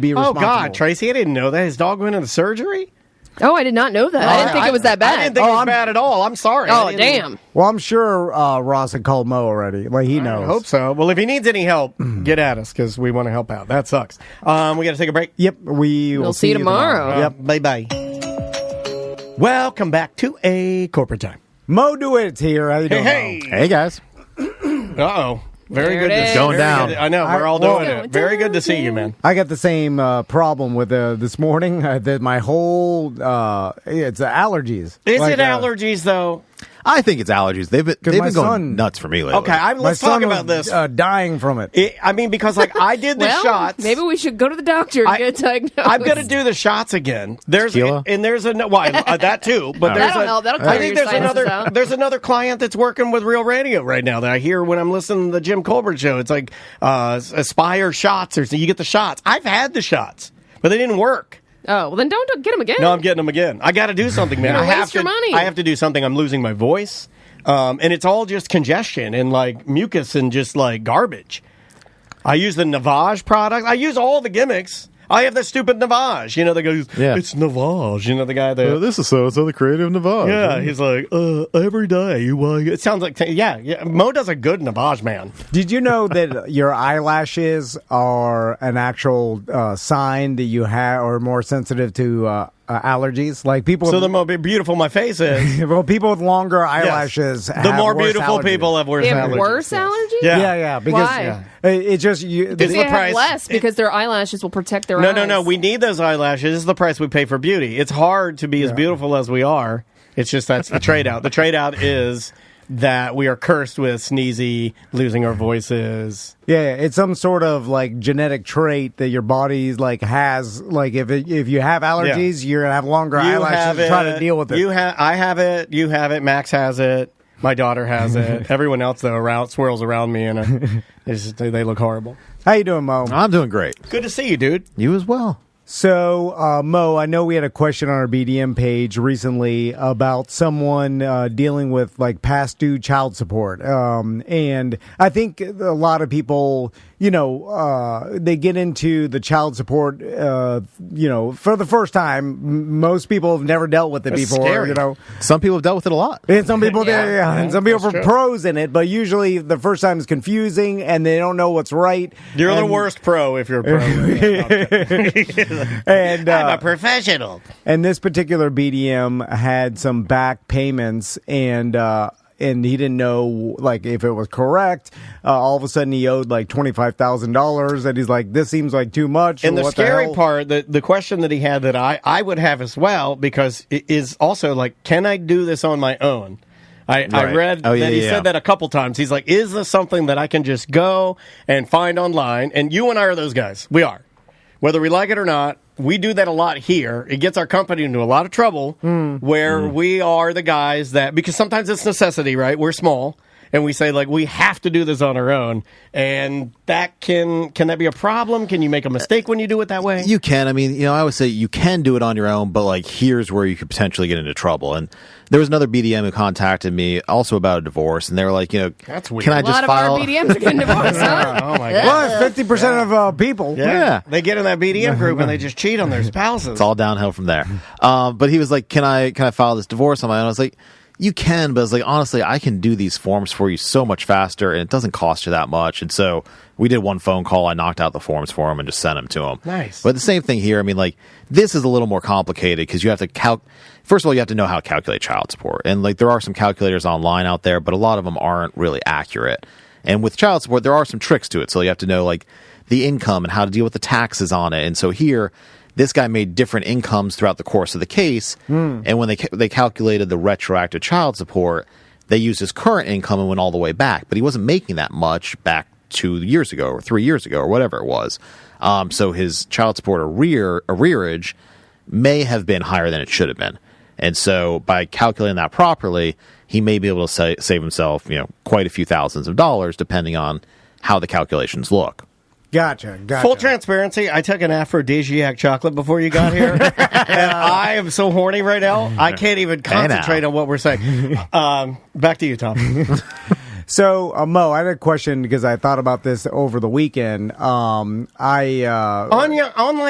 be responsible. Oh, God, Tracy, I didn't know that. His dog went into surgery? Oh, I did not know that. I didn't think it was that bad. I didn't think it was bad at all. I'm sorry. Oh, damn. Well, I'm sure Ross had called Mo already. Like, he knows. I hope so. Well, if he needs any help, get at us because we want to help out. That sucks. We got to take a break. Yep. We'll see you tomorrow. Yep. Bye-bye. Welcome back to A Corporate Time. Mo DeWitt's here. How you doing, Mo? Hey, guys. Uh-oh. Very good. It's going down. I know. We're all doing it. Very good to see you, man. I got the same problem with this morning. That my whole it's allergies. Is it allergies though? I think it's allergies. They've been going nuts for me lately. Okay, let's talk about this. Dying from it. I mean, because like I did the shots. Maybe we should go to the doctor and get diagnosed. I'm going to do the shots again. There's that too. But I think there's another client that's working with Real Radio right now that I hear when I'm listening to the Jim Colbert show. It's like Aspire shots or so you get the shots. I've had the shots, but they didn't work. Oh, well, then don't get them again. No, I'm getting them again. I got to do something, man. I have to do something. I'm losing my voice. And it's all just congestion and like mucus and just like garbage. I use the Navage product. I use all the gimmicks. I have the stupid Navage, that goes, it's Navage, the guy that... this is so-and-so, the creative Navage. Yeah, he's like, every day, it sounds like, Mo does a good Navage, man. Did you know that your eyelashes are an actual sign that you are more sensitive to allergies. Like people. So the more beautiful my face is. Well, people with longer eyelashes. The more beautiful allergies. people have worse They have allergies. worse allergies? Yeah. Because Why? it just It's They the have price. less because their eyelashes will protect their eyes. No. We need those eyelashes. This is the price we pay for beauty. It's hard to be as beautiful as we are. It's just that's the trade out. The trade out is that we are cursed with sneezy, losing our voices. Yeah, it's some sort of like genetic trait that your body like has. Like if you have allergies, you're gonna have longer eyelashes to try to deal with it. I have it. You have it. Max has it. My daughter has it. Everyone else though swirls around me, and they look horrible. How you doing, Mo? I'm doing great. Good to see you, dude. You as well. So, Mo, I know we had a question on our BDM page recently about someone dealing with like past due child support. And I think a lot of people, they get into the child support, for the first time. Most people have never dealt with it That's before, scary. Some people have dealt with it a lot. And some people, and some people that's are true. pros in it, but usually the first time is confusing and they don't know what's right. You're the And- worst pro if you're a pro. And I'm a professional. And this particular BDM had some back payments, and he didn't know like if it was correct. All of a sudden, he owed like $25,000, and he's like, "This seems like too much." And the What scary hell? part, the question that he had that I would have as well, because it is also like, can I do this on my own? I read that he said that a couple times. He's like, is this something that I can just go and find online? And you and I are those guys. We are. Whether we like it or not, we do that a lot here. It gets our company into a lot of trouble where we are the guys that, because sometimes it's necessity, right? We're small. And we say, like, we have to do this on our own. And that can that be a problem? Can you make a mistake when you do it that way? You can. I mean, I always say you can do it on your own, but like here's where you could potentially get into trouble. And there was another BDM who contacted me also about a divorce, and they were like, that's weird. Can I A just lot file? of our BDMs are getting divorced, huh? Oh, my God. Well, 50% of people. Yeah. They get in that BDM group and they just cheat on their spouses. It's all downhill from there. But he was like, can I file this divorce on my own? I was like, you can, but it's like, honestly, I can do these forms for you so much faster, and it doesn't cost you that much. And so we did one phone call. I knocked out the forms for him and just sent them to him. Nice. But the same thing here. I mean, like, this is a little more complicated because you have to first of all, you have to know how to calculate child support. And like, there are some calculators online out there, but a lot of them aren't really accurate. And with child support, there are some tricks to it. So you have to know like the income and how to deal with the taxes on it. And so here, this guy made different incomes throughout the course of the case, and when they calculated the retroactive child support, they used his current income and went all the way back. But he wasn't making that much back 2 years ago or 3 years ago or whatever it was. So his child support arrearage may have been higher than it should have been. And so by calculating that properly, he may be able to save himself, quite a few thousands of dollars, depending on how the calculations look. Gotcha. Full transparency, I took an aphrodisiac chocolate before you got here. And I am so horny right now, I can't even concentrate on what we're saying. Back to you, Tom. So, Mo, I had a question because I thought about this over the weekend. Online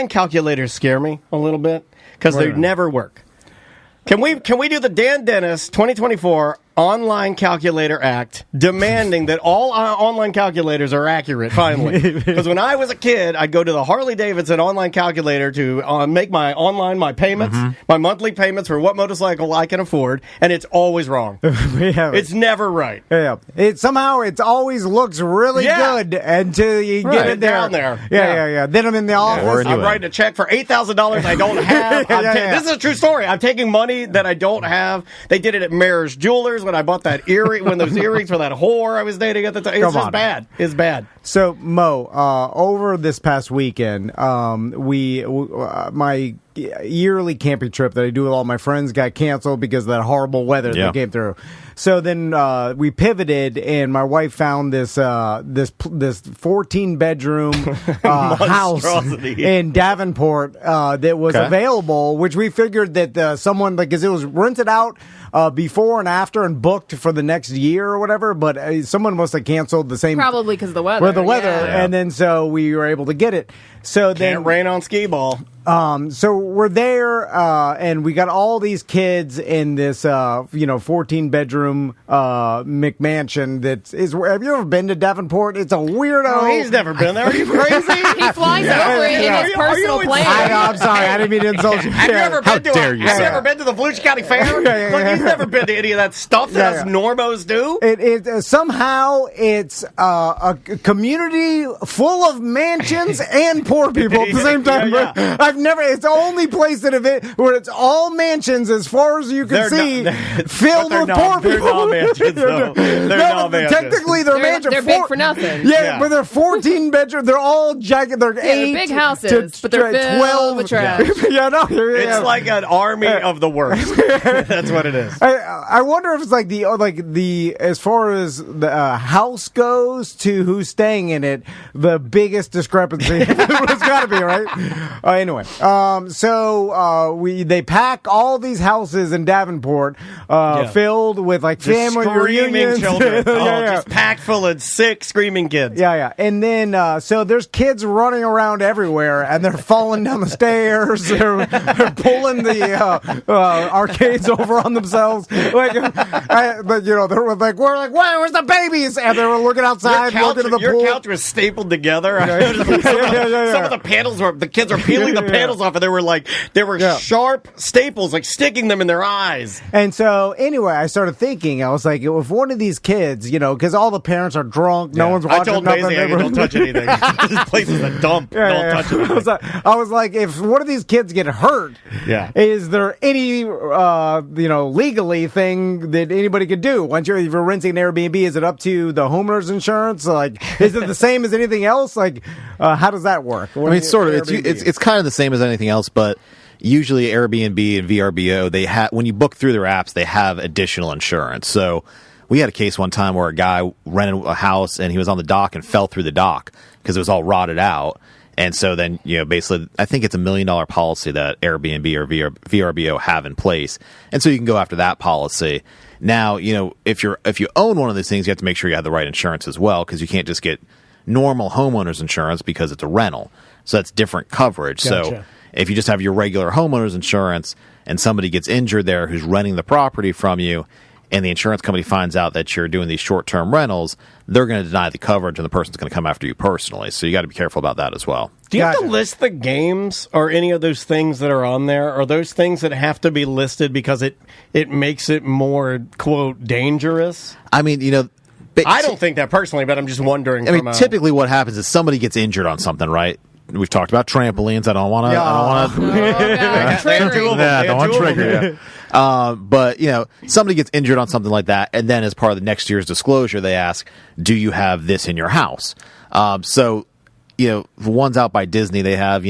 calculators scare me a little bit because they never work. Can we do the Dan Dennis 2024 Online Calculator Act demanding that all online calculators are accurate, finally? Because when I was a kid, I'd go to the Harley-Davidson online calculator to make my payments, my monthly payments for what motorcycle I can afford, and it's always wrong. It's never right. Yeah. It always looks really good until you get it down there. Yeah. Then I'm in the office. I'm writing a check for $8,000 I don't have. This is a true story. I'm taking money that I don't have. They did it at Mayor's Jewelers when I bought that those earrings for that whore I was dating at the time. It's just bad. It's bad. So, Mo, over this past weekend, my yearly camping trip that I do with all my friends got canceled because of that horrible weather that came through. So then we pivoted, and my wife found this 14-bedroom house in Davenport that was available, which we figured that someone, because it was rented out before and after and booked for the next year or whatever, but someone must have canceled the same. Probably because of the weather. And then so we were able to get it. So then can't rain on skee ball. So we're there, and we got all these kids in this, 14-bedroom McMansion. Have you ever been to Davenport? It's a weirdo. Oh, he's never been there. Are you crazy? He flies over it in his personal plane. I'm sorry, I didn't mean to insult you. Have you ever How been to dare you, Have you sir. ever been to the Volusia County Fair? Yeah. Look, he's never been to any of that stuff that us normos do. Somehow it's a community full of mansions and poor people at the same time. Yeah. It's the only place that where it's all mansions as far as you can see, filled with poor They're people. not mansions, though. They're not mansions. Technically they're mansions. They're big for nothing. Yeah, but they're 14 bedroom. They're all giant. They're they're 8 big houses, but they're filled 12 with trash. It's like an army of the worst. That's what it is. I wonder if it's like the as far as the house goes to who's staying in it, the biggest discrepancy. It's got to be right. Anyway, so they pack all these houses in Davenport, filled with like family reunions, children. Just packed full of sick, screaming kids. Yeah. And then so there's kids running around everywhere, and they're falling down the stairs. They're pulling the arcades over on themselves. They're like, where's the babies? And they were looking outside, looking at the pool. Your couch was stapled together. Some of the panels the kids were peeling the panels off, and they were sharp staples, like sticking them in their eyes. And so anyway, I started thinking, I was like, if one of these kids, because all the parents are drunk, no one's watching. I told nothing. Maisie, don't touch anything. This place is a dump. Don't touch anything. I was like, if one of these kids get hurt, is there any legally thing that anybody could do? Once if you're renting an Airbnb, is it up to the homeowner's insurance? Like, is it the same as anything else? Like, how does that work? I mean, sort of. It's kind of the same as anything else, but usually Airbnb and VRBO, they have, when you book through their apps, they have additional insurance. So we had a case one time where a guy rented a house and he was on the dock and fell through the dock because it was all rotted out. And so then, basically, I think it's $1 million policy that Airbnb or VRBO have in place. And so you can go after that policy. Now, if you own one of these things, you have to make sure you have the right insurance as well, because you can't just get normal homeowners insurance because it's a rental. So that's different coverage. Gotcha. So if you just have your regular homeowners insurance and somebody gets injured there who's renting the property from you, and the insurance company finds out that you're doing these short-term rentals, they're going to deny the coverage, and the person's going to come after you personally. So you got to be careful about that as well. Do you have to list the games or any of those things that are on there? Are those things that have to be listed because it makes it more, quote, dangerous? I mean, I don't think that personally, but I'm just wondering. Typically what happens is somebody gets injured on something, right? We've talked about trampolines. I don't want to trigger you. But somebody gets injured on something like that, and then as part of the next year's disclosure, they ask, "Do you have this in your house?" So, the ones out by Disney, they have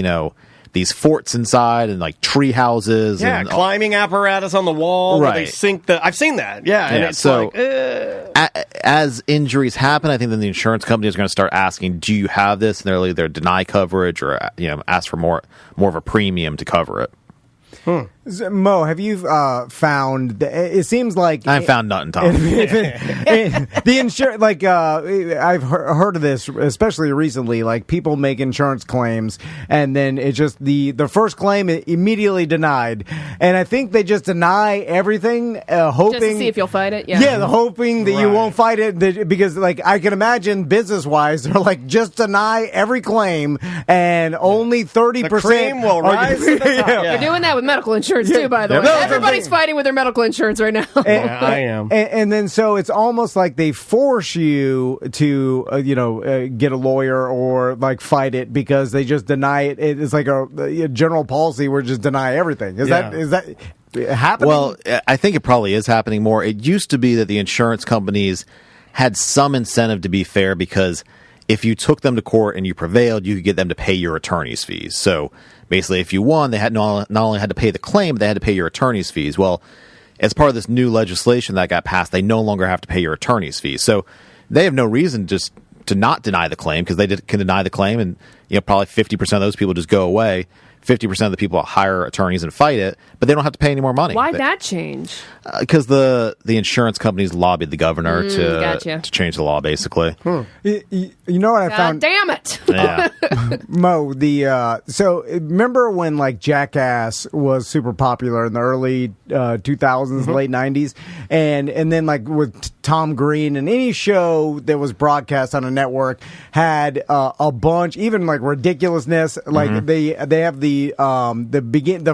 these forts inside and like tree houses. Yeah, and climbing apparatus on the wall. Right. Where they sink I've seen that. Yeah. And it's so like, as injuries happen, I think then the insurance company is going to start asking, "Do you have this?" And they'll either deny coverage or ask for more of a premium to cover it. Mo, have you found? It seems like I haven't found nothing, Tom. The insurance, I've heard of this, especially recently. Like people make insurance claims, and then it just the first claim immediately denied, and I think they just deny everything, hoping just to see if you'll fight it. Yeah, hoping that you won't fight it, because I can imagine business wise, they're like, just deny every claim, and only 30% the cream will rise to the top. Yeah. They're doing that with medical insurance too, by the way. No, Everybody's fighting with their medical insurance right now. I am. And then so it's almost like they force you to get a lawyer or fight it because they just deny it. It's like a general policy where just deny everything. Is that happening? Well, I think it probably is happening more. It used to be that the insurance companies had some incentive to be fair, because if you took them to court and you prevailed, you could get them to pay your attorney's fees. So basically, if you won, they had not only had to pay the claim, but they had to pay your attorney's fees. Well, as part of this new legislation that got passed, they no longer have to pay your attorney's fees. So they have no reason just to not deny the claim, because they can deny the claim, and probably 50% of those people just go away. 50% of the people hire attorneys and fight it, but they don't have to pay any more money. Why'd that change? Because the insurance companies lobbied the governor Gotcha. to change the law, basically. You know what I God found? damn it! Yeah. Mo, so remember when like Jackass was super popular in the early 2000s, late 90s, and then like with Tom Green, and any show that was broadcast on a network had a bunch, even like ridiculousness. Like they have the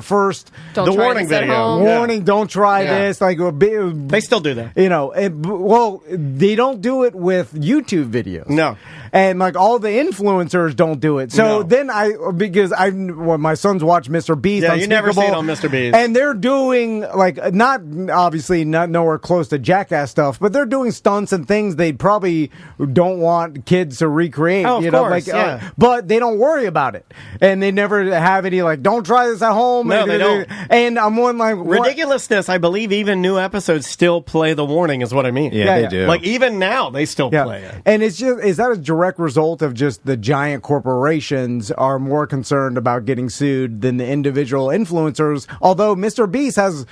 first Don't The try warning this at video. home. warning, don't try Yeah. this. Like They still do that. you know, well, they don't do it with YouTube videos. No. And like all the influencers don't do it. So No. then my sons watch Mr. Beast. Yeah, you never see it Unspeakable, on Mr. Beast. And they're doing like not nowhere close to Jackass stuff, but they're doing stunts and things they probably don't want kids to recreate. Oh, of you know, course, yeah. but they don't worry about it, and they never have any like, don't try this at home. No, they don't. And I'm one like what? Ridiculousness, I believe even new episodes still play the warning, is what I mean. Yeah, they yeah. do. Like even now, they still Yeah. play it. And is that a direct result of just the giant corporations are more concerned about getting sued than the individual influencers? Although Mr. Beast has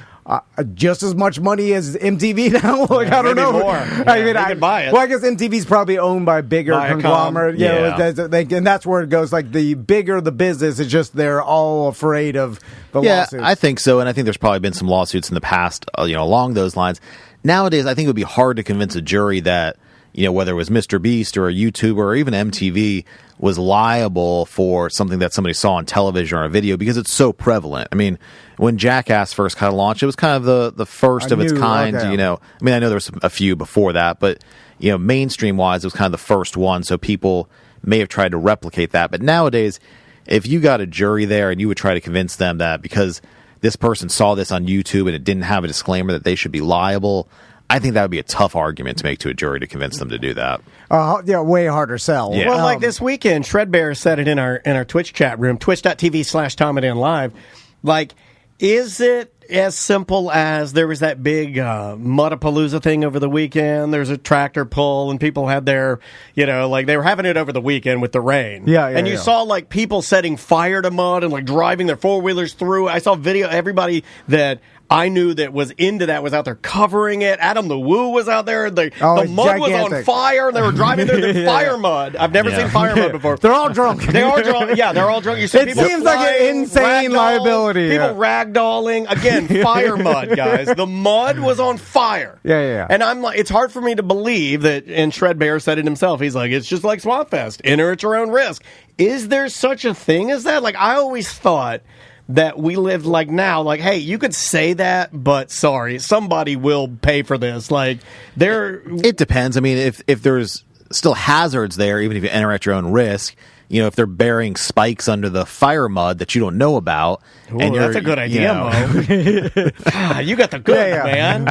just as much money as MTV now. Like I don't maybe know. more. I mean, they could buy it. Well, I guess MTV's probably owned by bigger Viacom. conglomerate. Yeah. And that's where it goes. Like the bigger the business, it's just they're all afraid of the lawsuits. I think so, and I think there's probably been some lawsuits in the past, along those lines. Nowadays, I think it would be hard to convince a jury that, whether it was Mr. Beast or a YouTuber or even MTV was liable for something that somebody saw on television or a video, because it's so prevalent. I mean, when Jackass first kind of launched, it was kind of the first of its kind. Okay. I mean, I know there was a few before that, but mainstream wise, it was kind of the first one. So people may have tried to replicate that. But nowadays, if you got a jury there and you would try to convince them that because this person saw this on YouTube and it didn't have a disclaimer that they should be liable, I think that would be a tough argument to make to a jury to convince them to do that. Way harder sell. Yeah. Well, like this weekend, Shredbear said it in our Twitch chat room, twitch.tv/TomAndDanLive. Like, is it as simple as there was that big Mudapalooza thing over the weekend? There's a tractor pull, and people had their, like they were having it over the weekend with the rain. And you saw like people setting fire to mud and like driving their four-wheelers through. I saw video, everybody that I knew that was into that was out there covering it. Adam the Woo was out there. The mud was on gigantic. fire, and they were driving through the fire mud. I've never seen fire mud before. They're all drunk. They are drunk. Yeah, they're all drunk. You see It people seems like an flying, insane ragdoll, liability. People ragdolling. Again, fire mud, guys. The mud was on fire. Yeah. And I'm like, it's hard for me to believe that, and Shredbear said it himself, he's like, it's just like Swamp Fest. Enter at your own risk. Is there such a thing as that? Like, I always thought that we lived like now, like, hey, you could say that, but sorry, somebody will pay for this. Like, It depends. I mean, if there's still hazards there, even if you enter at your own risk, if they're burying spikes under the fire mud that you don't know about. Ooh, and that's a good idea, Mo. God, you got the goods, man.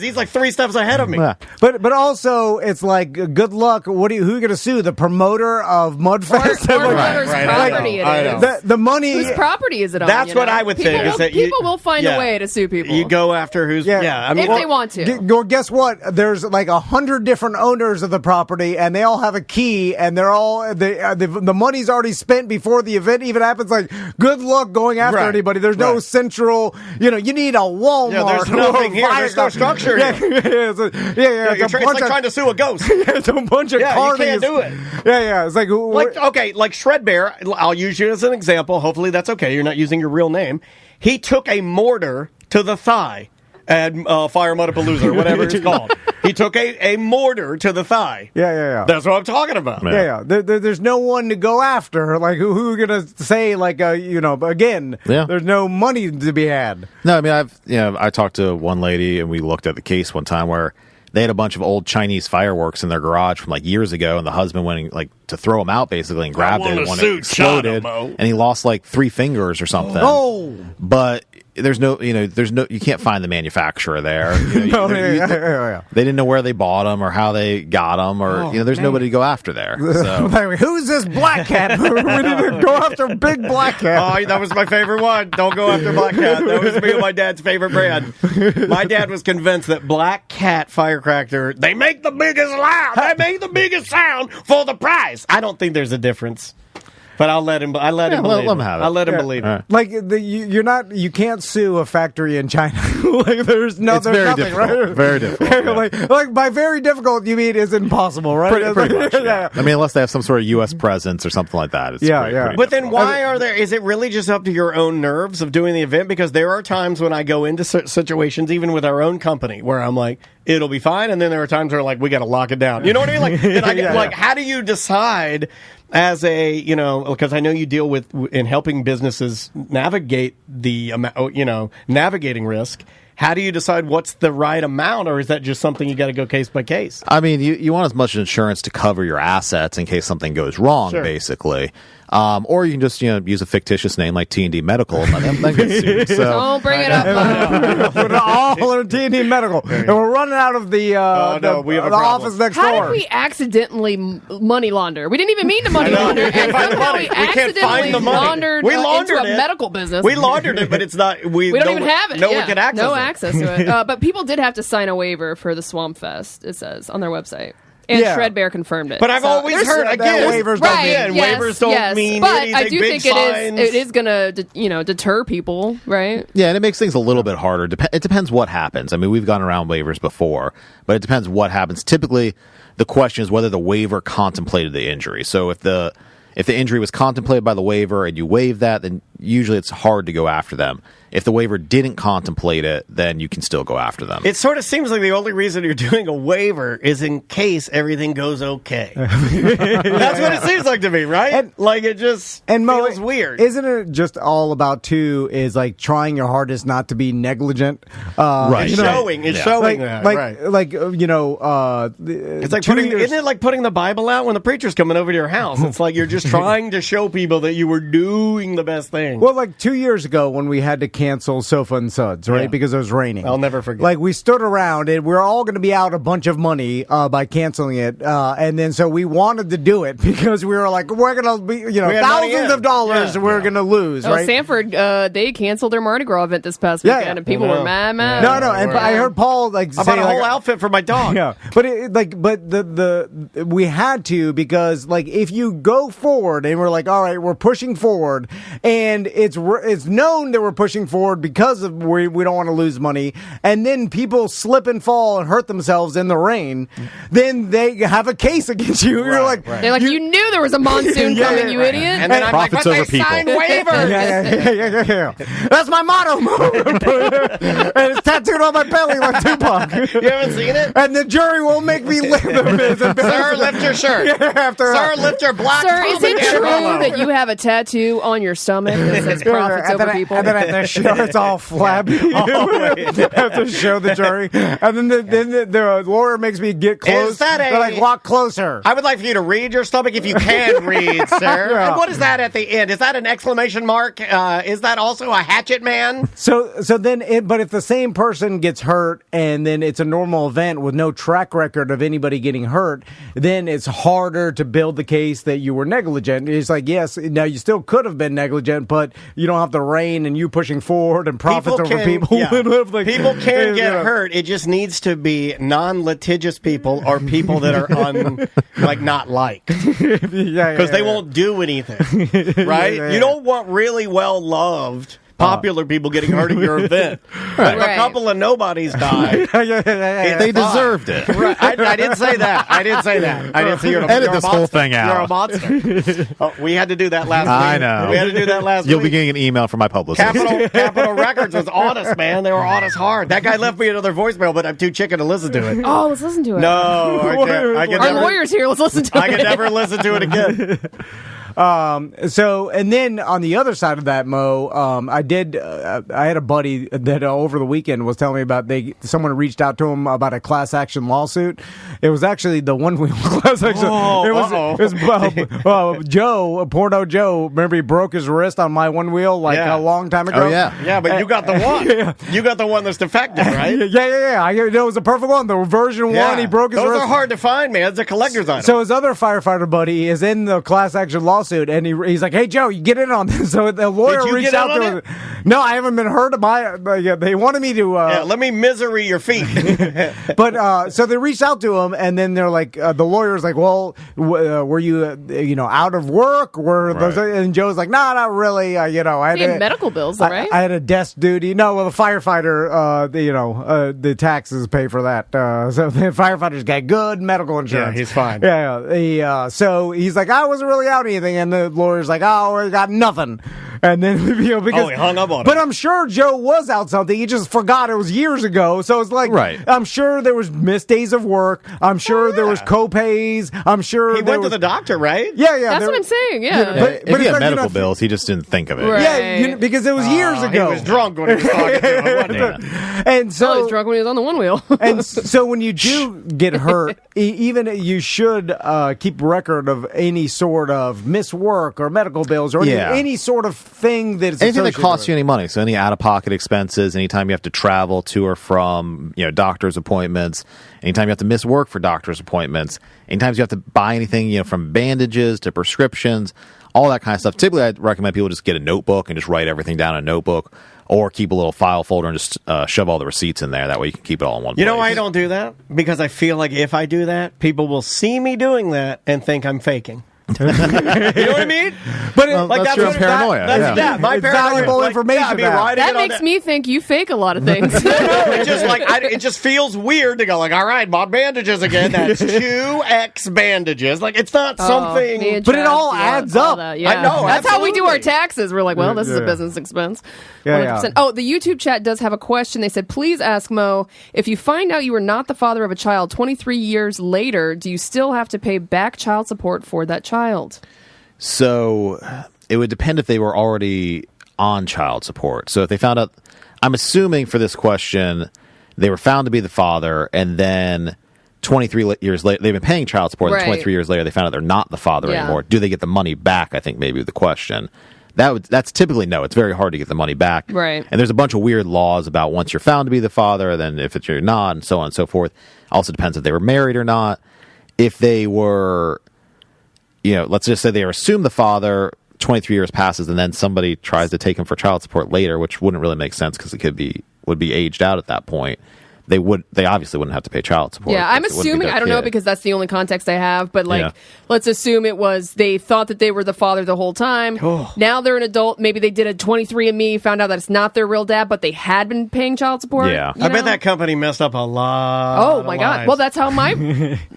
He's like 3 steps ahead of me. Yeah. But also, it's like, good luck. Who are you going to sue? The promoter of Mudfest? Or Right, whose right, property I it know. is. The money. Whose property is it on? That's what I would think, People is that you- people will find yeah. a way to sue people. You go after who's, I mean, if they want to. Well, guess what? There's like 100 different owners of the property, and they all have a key, and they're all the money's already spent before the event even happens. Like, good luck going after Right, anybody. There's no right. central. You need a Walmart. Yeah, there's nothing here. There's no structure Yeah, here. it's it's like trying to sue a ghost. It's a bunch of Yeah, you carnies. can't do it. Yeah. It's like Like Shredbear, I'll use you as an example. Hopefully that's okay. You're not using your real name. He took a mortar to the thigh at Fire Mudapalooza or whatever it's called. He took a mortar to the thigh. Yeah. That's what I'm talking about. Yeah. There's no one to go after. Like, who are gonna say, like, again? Yeah. There's no money to be had. No, I mean, I talked to one lady and we looked at the case one time where they had a bunch of old Chinese fireworks in their garage from like years ago, and the husband went like to throw them out basically and grabbed it when it exploded, and he lost like 3 fingers or something. Oh, but there's no, you can't find the manufacturer there. Yeah. They didn't know where they bought them or how they got them, or there's nobody to go after there. So. Who's this black cat? We need to go after Big Black Cat. Oh, that was my favorite one. Don't go after Black Cat. That was me and my dad's favorite brand. My dad was convinced that Black Cat firecracker, they make the biggest loud. They make the biggest sound for the price. I don't think there's a difference. But I'll let him. I let him believe. Let him have it. I'll let him believe it. Like you can't sue a factory in China. Like there's no, It's there's very nothing, difficult. right? Very difficult. like by very difficult, you mean it's impossible, right? Pretty much. Yeah. I mean, unless they have some sort of U.S. presence or something like that. It's pretty But then difficult. why are there? Is it really just up to your own nerves of doing the event? Because there are times when I go into situations, even with our own company, where I'm like, it'll be fine, and then there are times where like we got to lock it down. You know what I mean? Like, and I get, how do you decide? As a, because I know you deal with in helping businesses navigate the navigating risk. How do you decide what's the right amount, or is that just something you got to go case by case? I mean, you want as much insurance to cover your assets in case something goes wrong, basically. Or you can just use a fictitious name like T&D Medical and let them get sued. So. Don't bring it up. We're all in T&D Medical, and we're running out of the office next door. How did we accidentally money launder? We didn't even mean to money launder, and somehow we accidentally laundered into a medical business. We laundered it, but it's not. We don't even have it. No one can access it. No access to it. But people did have to sign a waiver for the Swamp Fest. It says on their website. And Shred Bear confirmed it. But I've always heard waivers don't mean but anything. I do big think signs. it is going to deter people, right? Yeah, and it makes things a little bit harder. It depends what happens. I mean, we've gone around waivers before, but it depends what happens. Typically, the question is whether the waiver contemplated the injury. So if the injury was contemplated by the waiver and you waive that, then usually it's hard to go after them. If the waiver didn't contemplate it, then you can still go after them. It sort of seems like the only reason you're doing a waiver is in case everything goes okay. That's what it seems like to me, right? And, like it just feels weird. Isn't it just all about is like trying your hardest not to be negligent? Right. It's showing that. It's like isn't it like putting the Bible out when the preacher's coming over to your house? It's like you're just trying to show people that you were doing the best thing. Well, like 2 years ago when we had to cancel Sofa and Suds, right? Yeah. Because it was raining. I'll never forget. Like we stood around and we're all going to be out a bunch of money by canceling it. And then so we wanted to do it because we were like, we're going to be, thousands of dollars we're going to lose, right? Sanford, they canceled their Mardi Gras event this past weekend and people were mad. No. And I heard Paul say a whole outfit for my dog. Yeah. But we had to because like if you go forward and we're like, all right, we're pushing forward and it's known that we're pushing forward because of we don't want to lose money, and then people slip and fall and hurt themselves in the rain, then they have a case against you. You're like, they're like, you knew there was a monsoon coming, you idiot. And then I'm profits like, over people. Signed waiver. Yeah. That's my motto. And it's tattooed on my belly like Tupac. You haven't seen it? And the jury won't make me live it. Sir, lift your shirt. Sir, lift your black. Sir, is it true that you have a tattue on your stomach that says profits over people? And then at the show, it's all flabby. Have to show the jury, and then the lawyer makes me get close. They're like, walk closer. I would like for you to read your stomach if you can read, sir. Yeah. And what is that at the end? Is that an exclamation mark? Is that also a hatchet man? So then, but if the same person gets hurt, and then it's a normal event with no track record of anybody getting hurt, then it's harder to build the case that you were negligent. It's like, yes, now you still could have been negligent, but you don't have the rain and you pushing forward and profits over people. Yeah. People can get hurt. It just needs to be non-litigious people or people that are not liked. Because they won't do anything. Right? You don't want really well-loved popular people getting hurt at your event. Right. If a couple of nobodies died, they deserved it. Right. I didn't say that. I didn't say you're edit this whole thing out. You're a monster. We had to do that last week. I know. We had to do that last You'll week. be getting an email from my publicist. Capitol Records was on us, man. They were on us hard. That guy left me another voicemail, but I'm too chicken to listen to it. Oh, let's listen to it. No, I can Our lawyer's here. Let's listen to it. I can never listen to it again. So, and then on the other side of that, Mo, I had a buddy that over the weekend was telling me about someone reached out to him about a class action lawsuit. It was actually the one wheel class action. It was Joe, Porno Joe. Remember he broke his wrist on my one wheel a long time ago? Oh, yeah. Yeah, but you got the one. You got the one that's defective, right? Yeah. It was a perfect one. The version 1, he broke his wrist. Those are hard to find, man. It's a collector's item. So his other firefighter buddy is in the class action lawsuit lawsuit, and he's like, "Hey, Joe, you get in on this." So the lawyer Did you reached get out in to on him. it? No, I haven't been heard of they wanted me to. Let me misery your feet. But so they reached out to him, and then they're like, the lawyer's like, "Well, were you, out of work? Those?" And Joe's like, "No, not really. I He had had medical bills, though, right? I had a desk duty. No, well, the firefighter, the taxes pay for that. So the firefighter's got good medical insurance. Yeah, he's fine. Yeah. So he's like, I wasn't really out anything, and the lawyer's like, oh, we got nothing. And then because he hung up on him. But I'm sure Joe was out something. He just forgot it was years ago. So it's like, Right. I'm sure there was missed days of work. I'm sure there was co-pays. I'm sure He went to the doctor, right? Yeah. That's what I'm saying, yeah. but If he it's had like, medical bills, he just didn't think of it. Right. Yeah, because it was years He ago. was drunk when he was talking to him, wasn't he? And So so he was drunk when he was on the one wheel. And so when you do get hurt, even you should keep record of any sort of missed work or medical bills or any sort of thing that is Anything that associated costs with you any money. So any out-of-pocket expenses, anytime you have to travel to or from, doctor's appointments, anytime you have to miss work for doctor's appointments, anytime you have to buy anything, from bandages to prescriptions, all that kind of stuff. Typically, I'd recommend people just get a notebook and just write everything down in a notebook, or keep a little file folder and just shove all the receipts in there. That way you can keep it all in one place. You know why I don't do that? Because I feel like if I do that, people will see me doing that and think I'm faking. You know what I mean? But that's your paranoia. My It's paranoia. valuable information I'd be now. writing That it on makes me think you fake a lot of things. It just it just feels weird to go like, all right, my bandages again. That's 2X bandages. Like it's not something. Me and But it Chad, all yeah, adds all up. that, yeah. I know, That's how we do our absolutely. taxes. We're like, well, this is a Yeah. business expense. Yeah, 100%. Oh, the YouTube chat does have a question. They said, please ask Mo, if you find out you were not the father of a child 23 years later, do you still have to pay back child support for that child? So it would depend if they were already on child support. So if they found out, I'm assuming for this question, they were found to be the father, and then 23 years later, they've been paying child support, and Right. 23 years later, they found out they're not the father Yeah. anymore. Do they get the money back? I think maybe the question. That's typically no. It's very hard to get the money back. Right. And there's a bunch of weird laws about once you're found to be the father, then if you're not, and so on and so forth. Also depends if they were married or not. If they were, let's just say they were assumed the father, 23 years passes, and then somebody tries to take him for child support later, which wouldn't really make sense because it would be aged out at that point. They obviously wouldn't have to pay child support. Yeah, I'm because it wouldn't be assuming, their I don't know kid. because that's the only context I have, but Yeah. let's assume it was they thought that they were the father the whole time. Now they're an adult. Maybe they did a 23andMe, found out that it's not their real dad, but they had been paying child support. Yeah. you I bet know? that company messed up a lot. Oh my of God. lives. Well, that's how my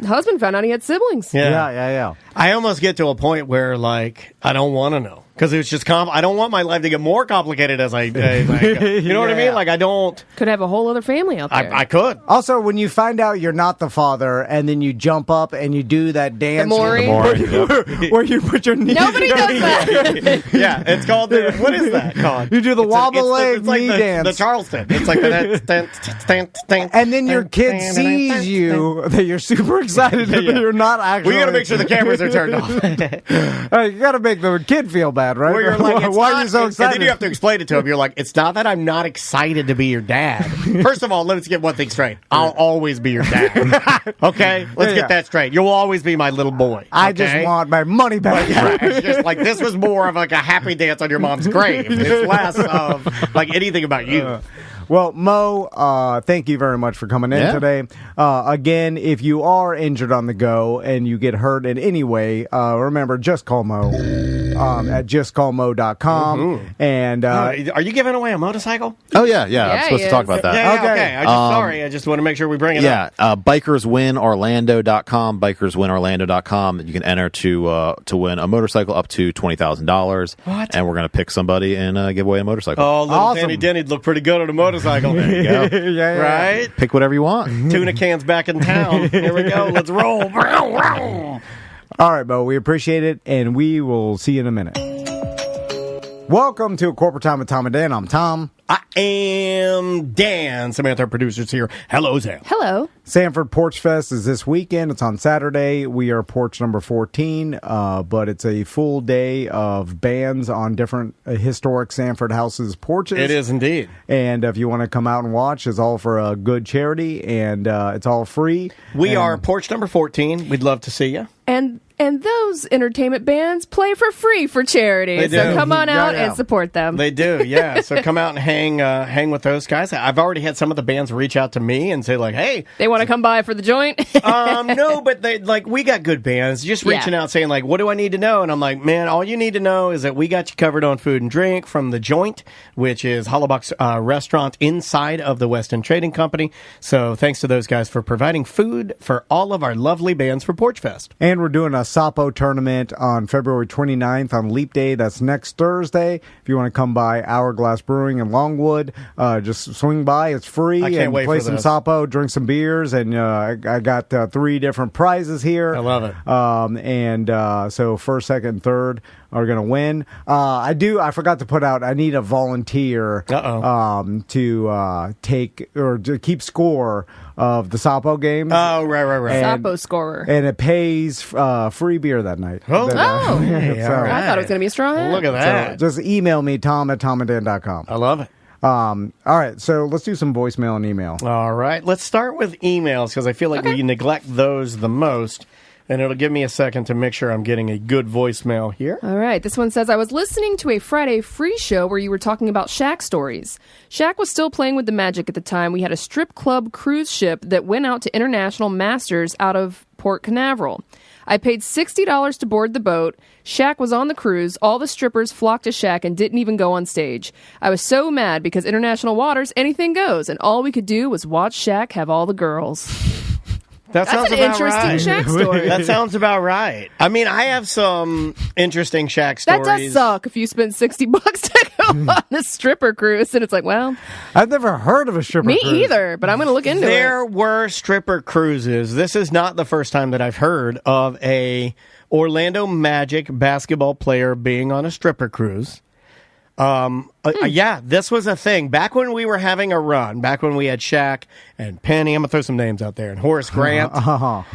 husband found out he had siblings. Yeah. I almost get to a point where I don't want to know because it's just I don't want my life to get more complicated as I go. You know what I mean? I don't. Could have a whole other family out there. I could. Also, when you find out you're not the father, and then you jump up and you do that dance, Maury? where you put your knee. Nobody does that. Yeah, it's called what is that called? You do the wobble leg it's like knee the, dance. The Charleston. It's like the And then your kid sees you that you're super excited that you're not actually. We got to make sure the cameras are turned off. You got to make the kid feel bad, right? Where you're like, it's why not, are you so and excited? then you have to explain it to him. You're like, it's not that I'm not excited to be your dad. First of all, let's get one thing straight. I'll always be your dad. Okay? Let's get that straight. You'll always be my little boy. I just okay? want my money back. It's just like this was more of a happy dance on your mom's grave. It's less of anything about you. Well, Mo, thank you very much for coming in today. Again, if you are injured on the go and you get hurt in any way, remember, just call Mo at justcallmo.com. Mm-hmm. And are you giving away a motorcycle? Oh, yeah. I'm Yeah, supposed he to talk is. about that. Yeah, Okay. okay. Sorry. I just want to make sure we bring it up. Bikerswinorlando.com, bikerswinorlando.com. You can enter to win a motorcycle up to $20,000. What? And we're going to pick somebody and give away a motorcycle. Oh, little Awesome. Danny Denny'd look pretty good on a motorcycle. There you go. yeah. Right? Pick whatever you want. Tuna cans back in town. Here we go. Let's roll. All right, Mo, we appreciate it, and we will see you in a minute. Welcome to Corporate Time with Tom and Dan. I'm Tom. I am Dan. Samantha, our producer's here. Hello, Sam. Hello. Sanford Porch Fest is this weekend. It's on Saturday. We are porch number 14, but it's a full day of bands on different historic Sanford houses' porches. It is indeed. And if you want to come out and watch, it's all for a good charity, and it's all free. We are porch number 14. We'd love to see you. And And those entertainment bands play for free for charity. They So do. come on out and support them. They do, yeah. So come out and hang with those guys. I've already had some of the bands reach out to me and say like, "Hey, They want to come by for the joint? no, but they like we got good bands just reaching out saying like, what do I need to know?" And I'm like, man, all you need to know is that we got you covered on food and drink from the Joint, which is Hollowbox restaurant inside of the West End Trading Company. So thanks to those guys for providing food for all of our lovely bands for Porch Fest. And we're doing a Sapo tournament on February 29th on Leap Day. That's next Thursday. If you want to come by Hourglass Brewing in Longwood, just swing by. It's free. I can't and wait play for some this. Sapo, drink some beers, and I got 3 different prizes here. I love it. So first, second, third are going to win. I forgot to put out, I need a volunteer to take or to keep score of the Sapo games. Oh, right. Sapo scorer. And it pays free beer that night. Oh. Hey, So- all right. I thought it was going to be a straw hat. Look at that. So just email me, tom@tomandan.com. I love it. All right, so let's do some voicemail and email. All right, let's start with emails because I feel like we neglect those the most. And it'll give me a second to make sure I'm getting a good voicemail here. All right. This one says, I was listening to a Friday free show where you were talking about Shaq stories. Shaq was still playing with the magic at the time. We had a strip club cruise ship that went out to international masters out of Port Canaveral. I paid $60 to board the boat. Shaq was on the cruise. All the strippers flocked to Shaq and didn't even go on stage. I was so mad because international waters, anything goes. And all we could do was watch Shaq have all the girls. That sounds That's an about interesting right. Shaq story. That sounds about right. I mean, I have some interesting Shaq That stories. does suck if you spend $60 to go on this stripper cruise. And it's like, well, I've never heard of a stripper me cruise. either, but I'm going to look into There it. were stripper cruises. This is not the first time that I've heard of a Orlando Magic basketball player being on a stripper cruise. Yeah, this was a thing. Back when we were having a run, back when we had Shaq and Penny, I'm going to throw some names out there, and Horace Grant.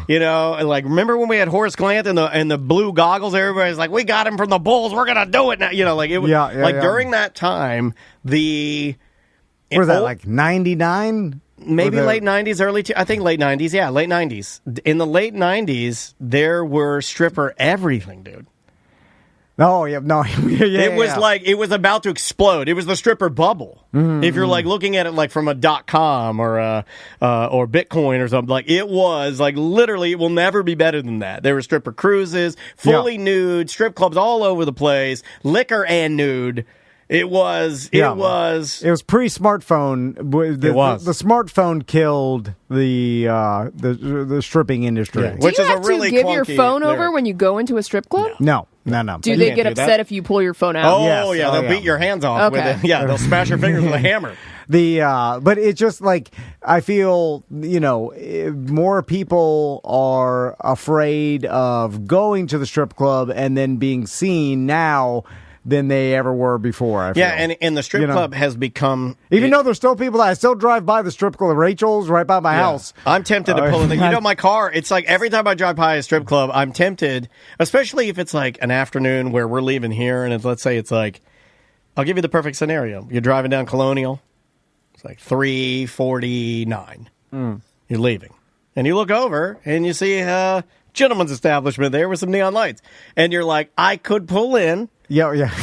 You know, and like, remember when we had Horace Grant and the blue goggles? Everybody's like, we got him from the Bulls. We're going to do it now. You know, like, it was during that time, Was that like 99? Maybe late 90s, I think late 90s. Yeah, late 90s. In the late 90s, there were stripper everything, dude. Oh, yeah, no. It was like, it was about to explode. It was the stripper bubble. If you're like looking at it like from a .com or Bitcoin or something, like it was like literally, it will never be better than that. There were stripper cruises, fully nude, strip clubs all over the place, liquor and nude. It was pre-smartphone. It was. The smartphone killed the stripping industry. Yeah. Which do you is a have really to give your clunky phone over lyric. when you go into a strip club? No. Do they get do that. upset if you pull your phone out? Oh, yeah, they'll beat your hands off with Okay. it. Yeah, they'll smash your fingers with a hammer. But it's just like, I feel, more people are afraid of going to the strip club and then being seen now than they ever were before. I feel. Yeah, and the strip club has become... Even though there's still people that I still drive by the strip club, Rachel's right by my house. I'm tempted to pull in my car, it's like every time I drive by a strip club, I'm tempted, especially if it's like an afternoon where we're leaving here, and let's say it's like, I'll give you the perfect scenario. You're driving down Colonial, it's like 3:49. You're leaving. And you look over, and you see a gentleman's establishment there with some neon lights. And you're like, I could pull in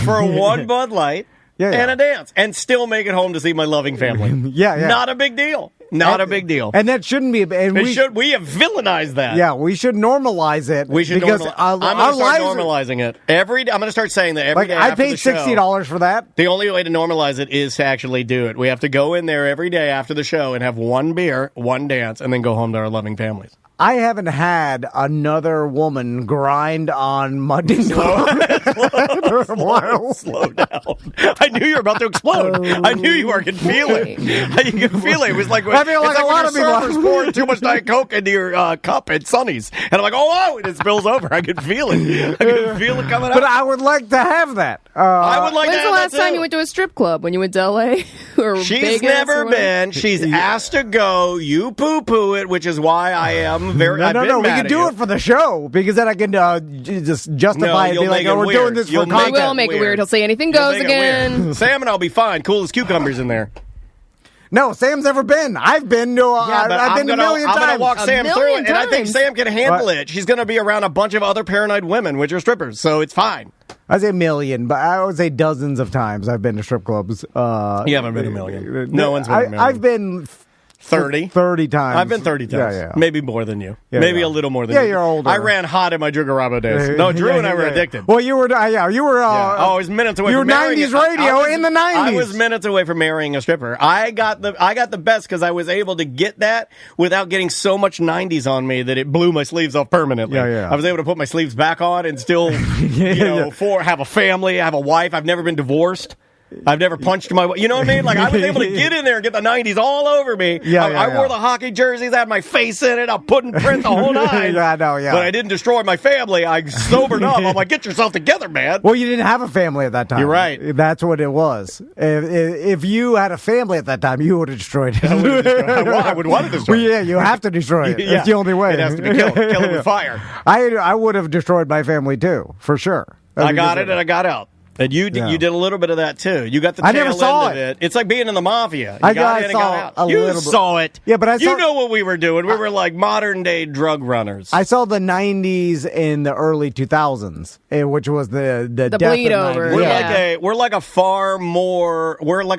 for one Bud Light and a dance and still make it home to see my loving family. Not a big deal. Not a big deal. And that shouldn't be. And we have villainized that. Yeah, we should normalize it. We should because I'm going to start normalizing it. I'm going to start saying that every day I after paid the show. $60 for that. The only way to normalize it is to actually do it. We have to go in there every day after the show and have one beer, one dance, and then go home to our loving families. I haven't had another woman grind on my ding Slow down. I knew you were about to explode. I knew you were. I could feel it. You could feel it. It was like, I feel like a lot of people servers pouring too much Diet Coke into your cup at Sonny's. And I'm like, and it spills over. I could feel it. I could feel it coming out. But I would like to have that. I would like to When's have the last that time too. you went to a strip club? When you went to L.A. or She's Vegas never or whatever? been. She's asked to go. You poo-poo it, which is why I am very... No. We can do it for the show because then I can just justify it and be like, we're doing this for He content. will make it weird. He'll say anything goes again. Sam and I'll be fine. Cool as cucumbers in there. No, Sam's never been. I've been to. I've been a million times. I'm going to walk Sam through it, and I think times. Sam can handle it. She's going to be around a bunch of other paranoid women, which are strippers, so it's fine. I say a million, but I would say dozens of times I've been to strip clubs. You haven't been a million. No one's been a million. I've been 30. 30 times. I've been 30 times. Yeah. Maybe more than you. Yeah, Maybe yeah. a little more than you. Yeah, you're older. I ran hot in my Drugarabo days. No, Drew and I were addicted. Well, you were. You were. I was minutes away you from were marrying 90s radio in the 90s. I was minutes away from marrying a stripper. I got the best because I was able to get that without getting so much 90s on me that it blew my sleeves off permanently. Yeah. I was able to put my sleeves back on and still, have a family, have a wife. I've never been divorced. I've never punched my wife. You know what I mean? Like, I was able to get in there and get the 90s all over me. I wore the hockey jerseys. I had my face in it. I'm putting print the whole nine. Yeah. But I didn't destroy my family. I sobered up. I'm like, get yourself together, man. Well, you didn't have a family at that time. You're right. That's what it was. If you had a family at that time, you would have destroyed it. I would want to destroy it. Yeah, you have to destroy it. Yeah. It's the only way. It has to be killed. Kill it with fire. I would have destroyed my family too, for sure. I got it and I got out. And you did a little bit of that too. You got the tail never saw end of it. It's like being in the mafia. You I got in and saw got a out. You little bit. saw it. Yeah, but you know what we were doing. We were like modern day drug runners. I saw the 90s in the early 2000s, which was the death bleed of over. 90s. We're like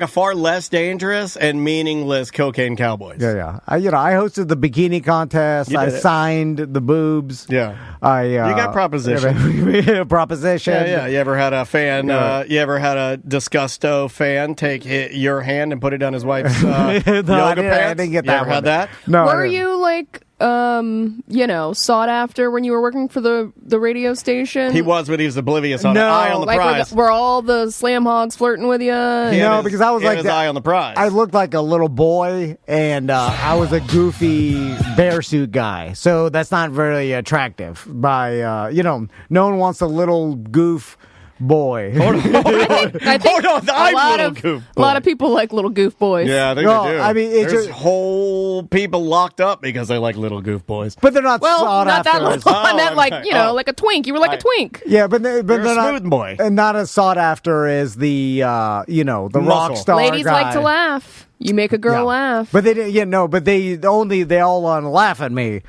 a far less dangerous and meaningless cocaine cowboys. Yeah. I hosted the bikini contest. I signed the boobs. Yeah. You got proposition. Proposition. Yeah. You ever had a fan? You ever had a Disgusto fan take your hand and put it down his wife's yoga pants? I didn't get that. You ever had that? No. Were you like, sought after when you were working for the radio station? He was, but he was oblivious on No. it. Eye on the Like, prize. were all the slam hogs flirting with you? No, because I was like his eye on the prize. I looked like a little boy, and I was a goofy bear suit guy. So that's not very attractive. No one wants a little goof boy. I think I'm little goof a lot of people like little goof boys. Yeah, I think No, they do. I mean, it's There's just- whole people locked up because they like little goof boys. But they're not Well, sought not after. that little. I meant like, Oh. like a twink. You were like a twink. Yeah, but they're You're a not, smooth boy. and not as sought after as the rock Muscle. star Ladies guy. like to laugh. You make a girl laugh. But they all want to laugh at me.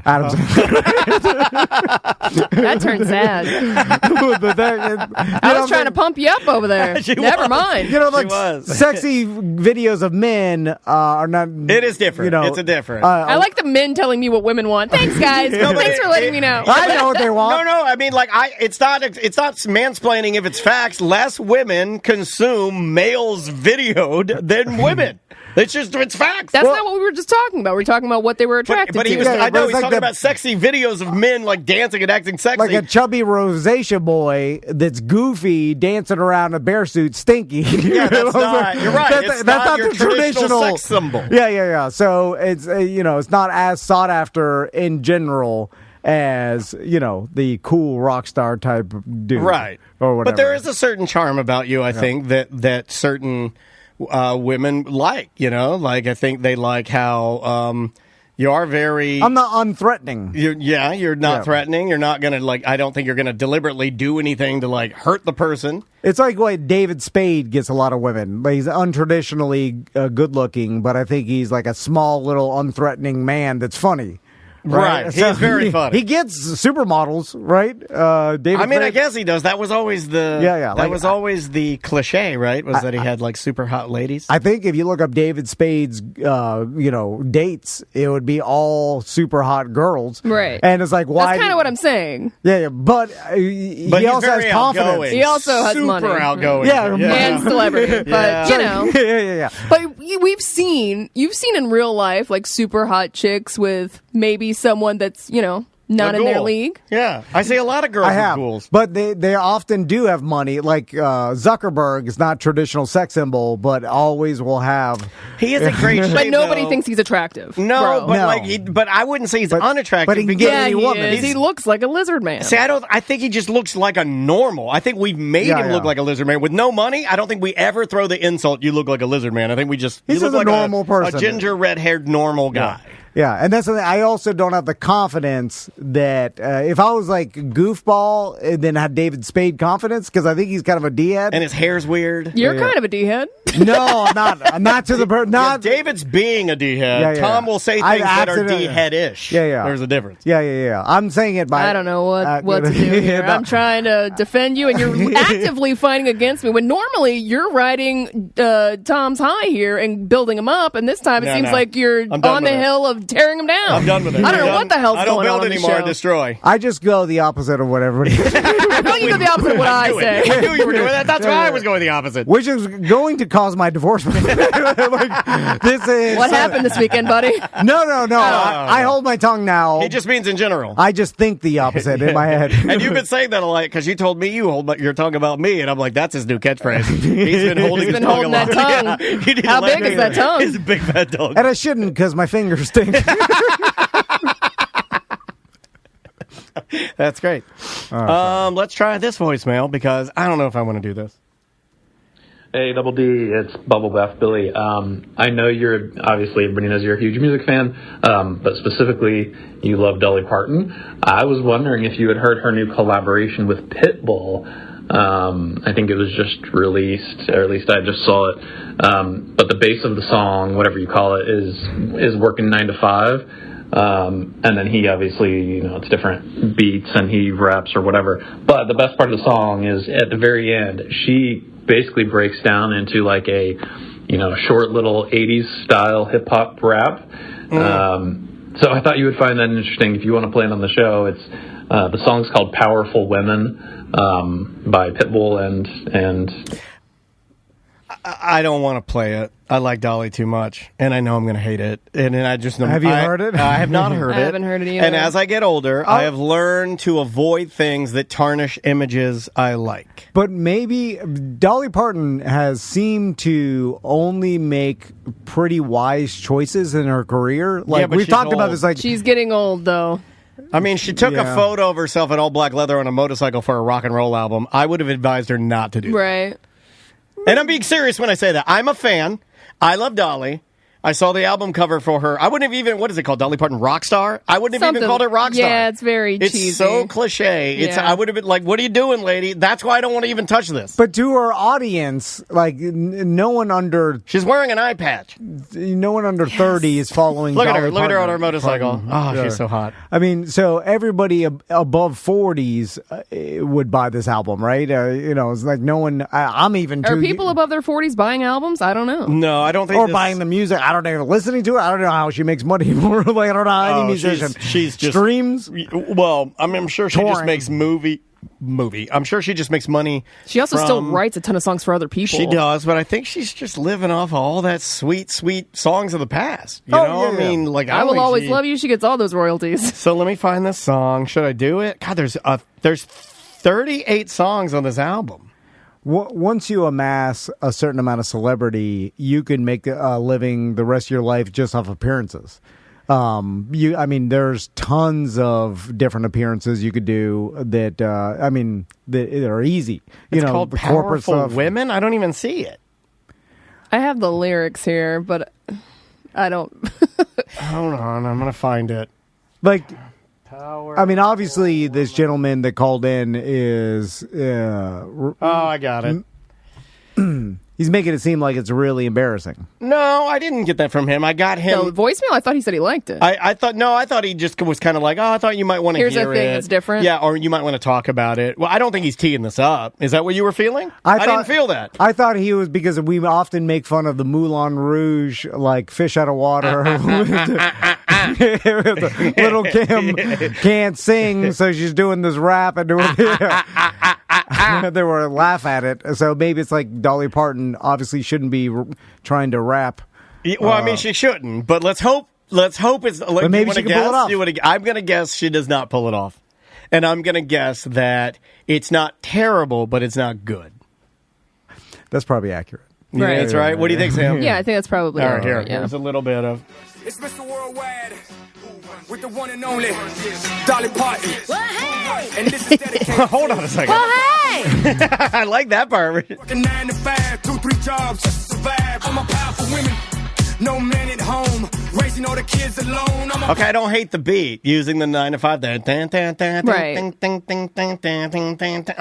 Adam. That turned sad. I was trying to pump you up over there. Never mind. Sexy videos of men are not. It is different. It's a different. I like the men telling me what women want. Thanks, guys. Thanks for letting me know. I know what they want. No. I mean, it's not mansplaining if it's facts. Less women consume males videoed than women. It's facts. That's not what we were just talking about. We were talking about what they were attracted but he to. was. I know it's he's like talking about sexy videos of men like dancing and acting sexy, like a chubby rosacea boy that's goofy dancing around in a bear suit, stinky. Yeah, that's not. You're right. It's not your the traditional sex symbol. Yeah. So it's it's not as sought after in general as the cool rock star type dude, right? Or whatever. But there is a certain charm about you, I think, that certain women like. I think they like how you are very. I'm not unthreatening. You're not threatening. You're not gonna I don't think you're gonna deliberately do anything to hurt the person. It's like what David Spade gets a lot of women. He's untraditionally good looking, but I think he's like a small little unthreatening man that's funny. Right. He's very funny. He gets supermodels, right? David Spade. I guess he does. That was always the That was always the cliche, right? That he had super hot ladies. I think if you look up David Spade's dates, it would be all super hot girls. Right. And it's like, why? That's kind of what I'm saying. Yeah. But he also has confidence. Outgoing. He also has super money. Outgoing. Yeah. And celebrity. But, Yeah. But you've seen in real life, super hot chicks with maybe someone that's, not in their league. Yeah. I see a lot of girls with ghouls. But they often do have money. Like Zuckerberg is not traditional sex symbol, but always will have. He is a great shape, But nobody though. thinks he's attractive. No, bro. but but I wouldn't say he's unattractive. but he can because- get any woman. He is. He looks like a lizard man. See, I think he just looks like a normal. I think we've made him look like a lizard man. With no money, I don't think we ever throw the insult, you look like a lizard man. I think we just, He's you look just a like normal person. A ginger, red-haired, normal guy. Yeah, and that's something I also don't have the confidence that if I was like goofball and then had David Spade confidence, because I think he's kind of a D-head. And his hair's weird. You're kind of a D-head. No, I'm not. I'm not to the not. David's being a D-head. Tom will say things that are D-head-ish. Yeah. There's a difference. Yeah. I'm saying it by. I don't know what to do here. I'm trying to defend you, and you're actively fighting against me. When normally you're riding Tom's high here and building him up, and this time it seems like you're on the hill of tearing him down. I'm done with it. I don't know what the hell's going on. I don't build anymore. I destroy. I just go the opposite of what everybody. I feel you go the opposite of what I say. I knew you were doing that. That's why I was going the opposite. Which is going to cause my divorce. This is what happened this weekend, buddy? No. I hold my tongue now. It just means in general. I just think the opposite in my head. And you've been saying that a lot because you told me you hold your tongue about me, and I'm like, that's his new catchphrase. He's been holding his tongue a lot. That tongue. Yeah, how big is that tongue? It's a big fat tongue. And I shouldn't because my fingers stink. That's great. Let's try this voicemail because I don't know if I want to do this. Hey, Double D, it's Bubble Bath Billy. I know obviously everybody knows you're a huge music fan, but specifically you love Dolly Parton. I was wondering if you had heard her new collaboration with Pitbull. I think it was just released, or at least I just saw it. But the base of the song, whatever you call it, is working 9 to 5. And then he obviously, it's different beats and he raps or whatever. But the best part of the song is at the very end, she basically breaks down into like a, short little 80s style hip hop rap. So I thought you would find that interesting. If you want to play it on the show, it's, the song's called Powerful Women, by Pitbull and I don't want to play it. I like Dolly too much, and I know I'm going to hate it. And I just know. Have you heard it? I have not heard it. I haven't heard it either. And as I get older, I have learned to avoid things that tarnish images I like. But maybe Dolly Parton has seemed to only make pretty wise choices in her career. Like but we've she's talked about old. this. Like She's getting old, though. I mean, she took a photo of herself in all black leather on a motorcycle for a rock and roll album. I would have advised her not to do that. Right. And I'm being serious when I say that. I'm a fan. I love Dolly. I saw the album cover for her. I wouldn't have even, what is it called? Dolly Parton Rockstar? I wouldn't have even called it Rockstar. Yeah, it's very cheesy. It's so cliche. I would have been like, what are you doing, lady? That's why I don't want to even touch this. But to her audience, like no one under She's wearing an eye patch. no one under 30 is following. Look at Dolly her. Look at her on her Parton. motorcycle. Oh, she's so hot. I mean, so everybody above 40s would buy this album, right? It's like no one. I'm even. Are people above their 40s buying albums? I don't know. No, I don't think. Or buying the music. I don't know. Listening to it. I don't know how she makes money. Like, I don't know how any musician. She's just streams. Well, I'm sure she just touring. makes movie. I'm sure she just makes money. She also still writes a ton of songs for other people. She does, but I think she's just living off of all that sweet songs of the past. You know? Yeah. I mean, like I Will Always Love You. She gets all those royalties. So let me find this song. Should I do it? God, there's 38 songs on this album. Once you amass a certain amount of celebrity, you can make a living the rest of your life just off appearances. There's tons of different appearances you could do that. That are easy. It's called the corporate Powerful stuff. Women. I don't even see it. I have the lyrics here, but I don't. Hold on, I'm gonna find it. Like, obviously, this gentleman that called in is. I got it. He's making it seem like it's really embarrassing. No, I didn't get that from him. I got him. No, voicemail. I thought he said he liked it. I thought he just was kind of like, I thought you might want to hear it. Here's a thing that's different. Yeah, or you might want to talk about it. Well, I don't think he's teeing this up. Is that what you were feeling? I didn't feel that. I thought he was, because we often make fun of the Moulin Rouge, like fish out of water. Little Kim can't sing, so she's doing this rap and doing they were laugh at it. So maybe it's like Dolly Parton obviously shouldn't be trying to rap. Well, she shouldn't. But let's hope it's. Like, but maybe she can pull it off. I'm going to guess she does not pull it off, and I'm going to guess that it's not terrible, but it's not good. That's probably accurate. You think that's right? What do you think, Sam? Yeah, I think that's probably all right. right. Here's a little bit of. It's Mr. Worldwide with the one and only Dolly Parton. Well, hey! And this is dedicated. Hold on a second. Well, hey! I like that part. Working 9 to 5, 2, 3 jobs just to survive. I'm a powerful women. No man at home. Raising you know the kids alone. Okay, I don't hate the beat using the 9 to 5. Right. I'm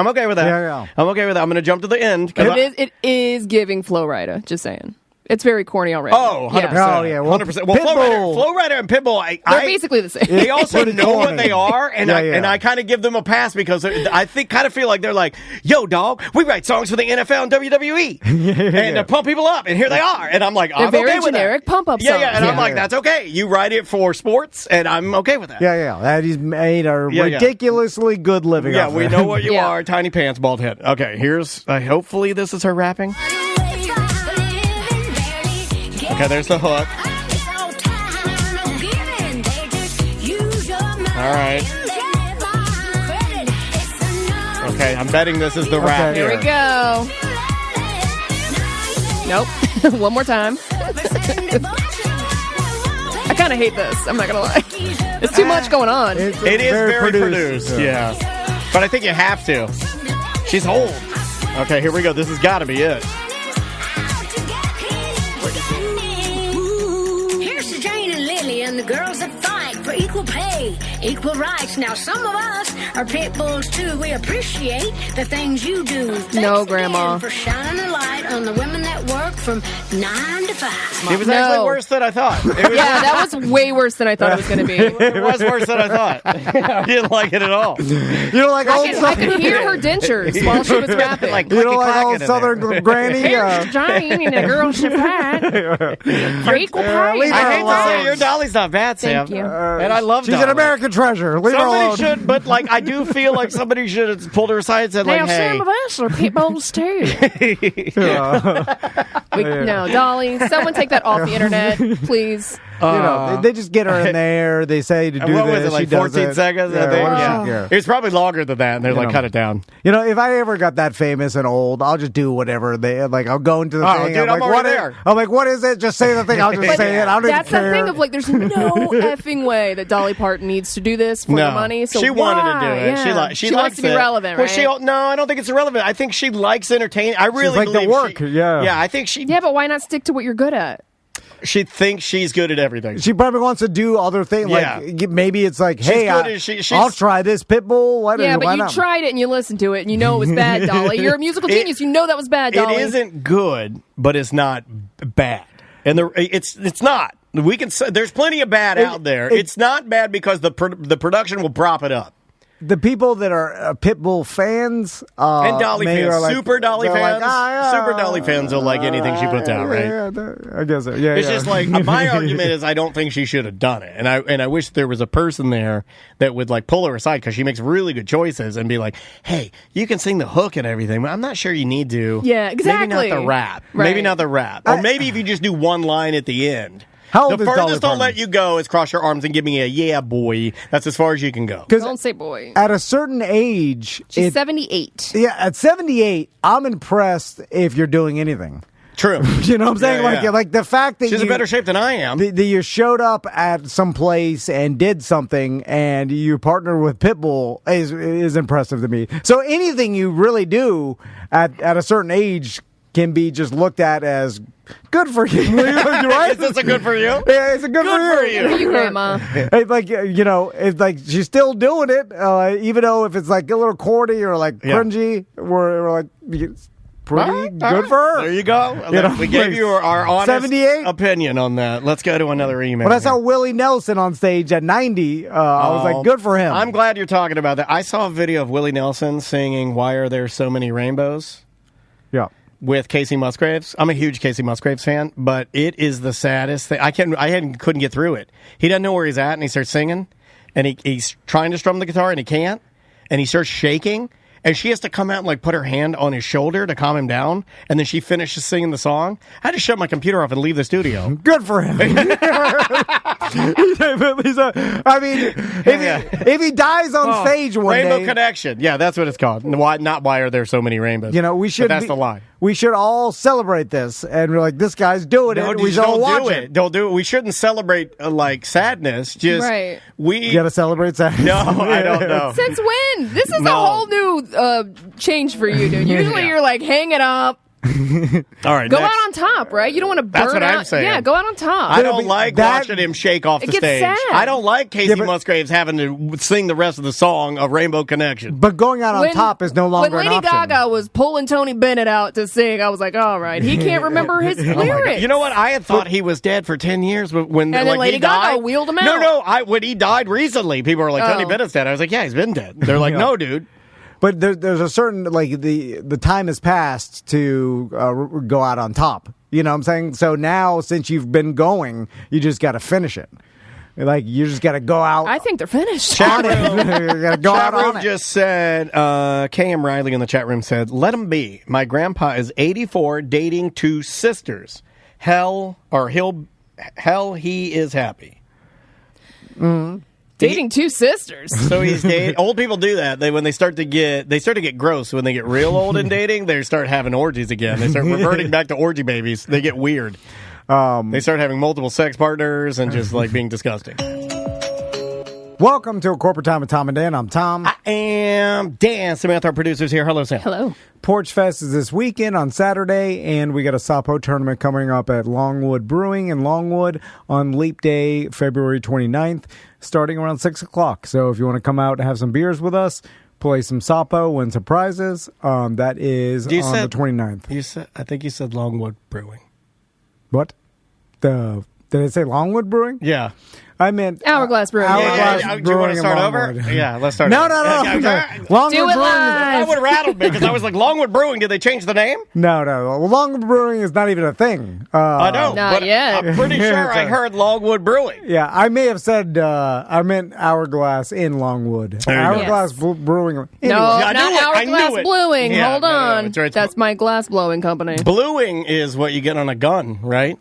okay with that. Yeah. I'm okay with that. I'm going to jump to the end. It is giving Flow Rida, just saying. It's very corny already. Oh, 100%. Yeah. Oh, yeah. Well, 100%. Well, Flow Rider and Pitbull, They're basically the same. They also Pretty know what corny. they are, and I kind of give them a pass because I kind of feel like they're like, yo, dog, we write songs for the NFL and WWE, and to pump people up, and here they are, and I'm like, I'm They're very okay with generic that. pump-up Yeah, songs. and I'm like, that's okay. You write it for sports, and I'm okay with that. Yeah. That he's made a ridiculously good living. Yeah, off we it. know what you Yeah. are. Tiny pants, bald head. Okay, here's. Hopefully, this is her rapping. Okay, there's the hook. All right. Okay, I'm betting this is the rap. Here we go. Nope. One more time. I kind of hate this. I'm not going to lie. It's too much going on. It is very produced. Yeah. But I think you have to. She's old. Okay, here we go. This has got to be it. Here's to Jane and Lily and the girls that fight for equal pay, equal rights. Now, some of us are pit bulls too. We appreciate the things you do. No, Thanks Grandma. again for shining a light on the women that work from 9 to 5. It was actually worse than I thought. It was, Yeah, that was way worse than I thought it was going to be. it was worse than I thought. I didn't like it at all. You don't like old I could hear her dentures while she was rapping. Like You don't like clicky-clacking old in Southern there. granny? Here's Jane and the girls should fight for equal pay. leave I her hate to alone. say your Dolly's not bad, Sam. Thank you. And I love She's Dolly. an American treasure. Leave her Somebody alone. should, but like I do feel like somebody should have pulled her aside and said, like, Now, hey. some of us are pit bulls too. No, Dolly, someone take that off the internet, please. They just get her in there. They say to do what this. was it, like she does 14 it. seconds? Yeah, I think? what does Yeah. she care? It's probably longer than that, and they're like, cut it down. You know, if I ever got that famous and old, I'll just do whatever they like. I'll go into the Oh, thing. dude, I'm like, already what is- there. I'm like, what is it? Just say the thing. I'll just But say it. I don't even that's care. the thing of like, there's no effing way that Dolly Parton needs to do this for the money. So she wanted to do why? it. Yeah. She wants likes to be it. relevant, Well, right? no, I don't think it's irrelevant. I think she likes entertaining. I really like the believe work, she- yeah. Yeah, I think she Yeah, but why not stick to what you're good at? she thinks she's good at everything. She probably wants to do other things. Yeah. Like maybe it's like, She's hey, good at- she's- I'll try this Pitbull. Why Yeah, but why you not? tried it and you listened to it and you know it was bad, Dolly. You're a musical genius. You know that was bad, Dolly. It isn't good, but it's not bad. And it's not. We can say there's plenty of bad out there. It's not bad because the production will prop it up. The people that are Pitbull fans And Dolly maybe fans, are like, super Dolly they're fans, like, super Dolly fans will like anything she puts out, right? Yeah, I guess so. Yeah, It's yeah. just like my argument is I don't think she should have done it, and I wish there was a person there that would like pull her aside because she makes really good choices and be like, hey, you can sing the hook and everything, but I'm not sure you need to. Yeah, exactly. Maybe not the rap. Right. Maybe not the rap, or maybe if you just do one line at the end. How old The is Dolly furthest I'll Parton? let you go is cross your arms and give me a yeah, boy. That's as far as you can go. Don't say boy. At a certain age, She's 78. Yeah, at 78, I'm impressed if you're doing anything. True. You know what I'm saying? Yeah. Like the fact that She's in better shape than I am. that you showed up at some place and did something and you partnered with Pitbull is impressive to me. So anything you really do at a certain age can be just looked at as good for you, right? Is this a good for you? Yeah, it's a good for you. Good for you, Grandma. It's like, you know, it's like she's still doing it, even though if it's like a little corny or like cringy, we're like, it's pretty good for her. There you go. You know, We gave you our honest 78? opinion on that. Let's go to another email. Well, that's here. how Willie Nelson on stage at 90. I was like, good for him. I'm glad you're talking about that. I saw a video of Willie Nelson singing "Why Are There So Many Rainbows" Yeah. with Casey Musgraves. I'm a huge Casey Musgraves fan, but it is the saddest thing. I couldn't get through it. He doesn't know where he's at, and he starts singing, and he's trying to strum the guitar, and he can't, and he starts shaking. And she has to come out and like put her hand on his shoulder to calm him down. And then she finishes singing the song. I had to shut my computer off and leave the studio. Good for him. If he dies on stage one Rainbow day, Connection. Yeah, that's what it's called. Not why are there so many rainbows? you know, we should. But that's the line. We should all celebrate this, and we're like, this guy's doing No, it. We should all don't watch do it. Don't do it. We shouldn't celebrate like sadness. Just Right. You got to celebrate that. No, I don't know. Since when? This is No. a whole new change for you, dude. Usually you're like, hang it up. All right, Go next. out on top, right? You don't want to burn That's what out. I'm saying. Yeah, go out on top. I don't like watching him shake off the It gets stage. sad. I don't like Casey Musgraves having to sing the rest of the song of Rainbow Connection. But going out on top is no longer When an Lady option. Gaga was pulling Tony Bennett out to sing, I was like, all right, he can't remember his lyrics. You know what? I had thought he was dead for 10 years, but when And then Lady he Gaga died, wheeled him out. No, when he died recently, people were like, Tony Oh. Bennett's dead. I was like, yeah, he's been dead. They're like, no, dude. But there's a certain, like, the time has passed to go out on top. You know what I'm saying? So now, since you've been going, you just got to finish it. Like, you just got to go out. I think they're finished. Chat you got to go Chat out on room it. just said, KM Riley in the chat room said, let him be. My grandpa is 84, dating 2 sisters. Hell, he is happy. Dating 2 sisters. So he's dating. Old people do that. When they start to get gross. When they get real old in dating, they start having orgies again. They start reverting back to orgy babies. They get weird. They start having multiple sex partners and just like being disgusting. Welcome to A Corporate Time with Tom and Dan. I'm Tom. I am Dan. Samantha, our producer's here. Hello, Sam. Hello. Porch Fest is this weekend on Saturday, and we got a Sapo tournament coming up at Longwood Brewing in Longwood on Leap Day, February 29th, starting around 6 o'clock. So if you want to come out and have some beers with us, play some Sapo, win some prizes, that is on the 29th. I think you said Longwood Brewing. What? Did I say Longwood Brewing? Yeah. I meant Hourglass Brewing. Hourglass Do you Brewing want to in start over? Longwood. Yeah, let's start No, over. no. Okay. Longwood Do it Brewing. That would have rattled me because I was like, Longwood Brewing, did they change the name? No. Well, Longwood Brewing is not even a thing. I know. Not but yet. I'm pretty sure I heard Longwood Brewing. Yeah, I may have said I meant Hourglass in Longwood. There you go. Hourglass Yes. Brewing. No, Anyway. I not knew it. I knew Hourglass it. Bluing. Yeah, Hold no, on. it's right. That's my glass blowing company. Bluing is what you get on a gun, right?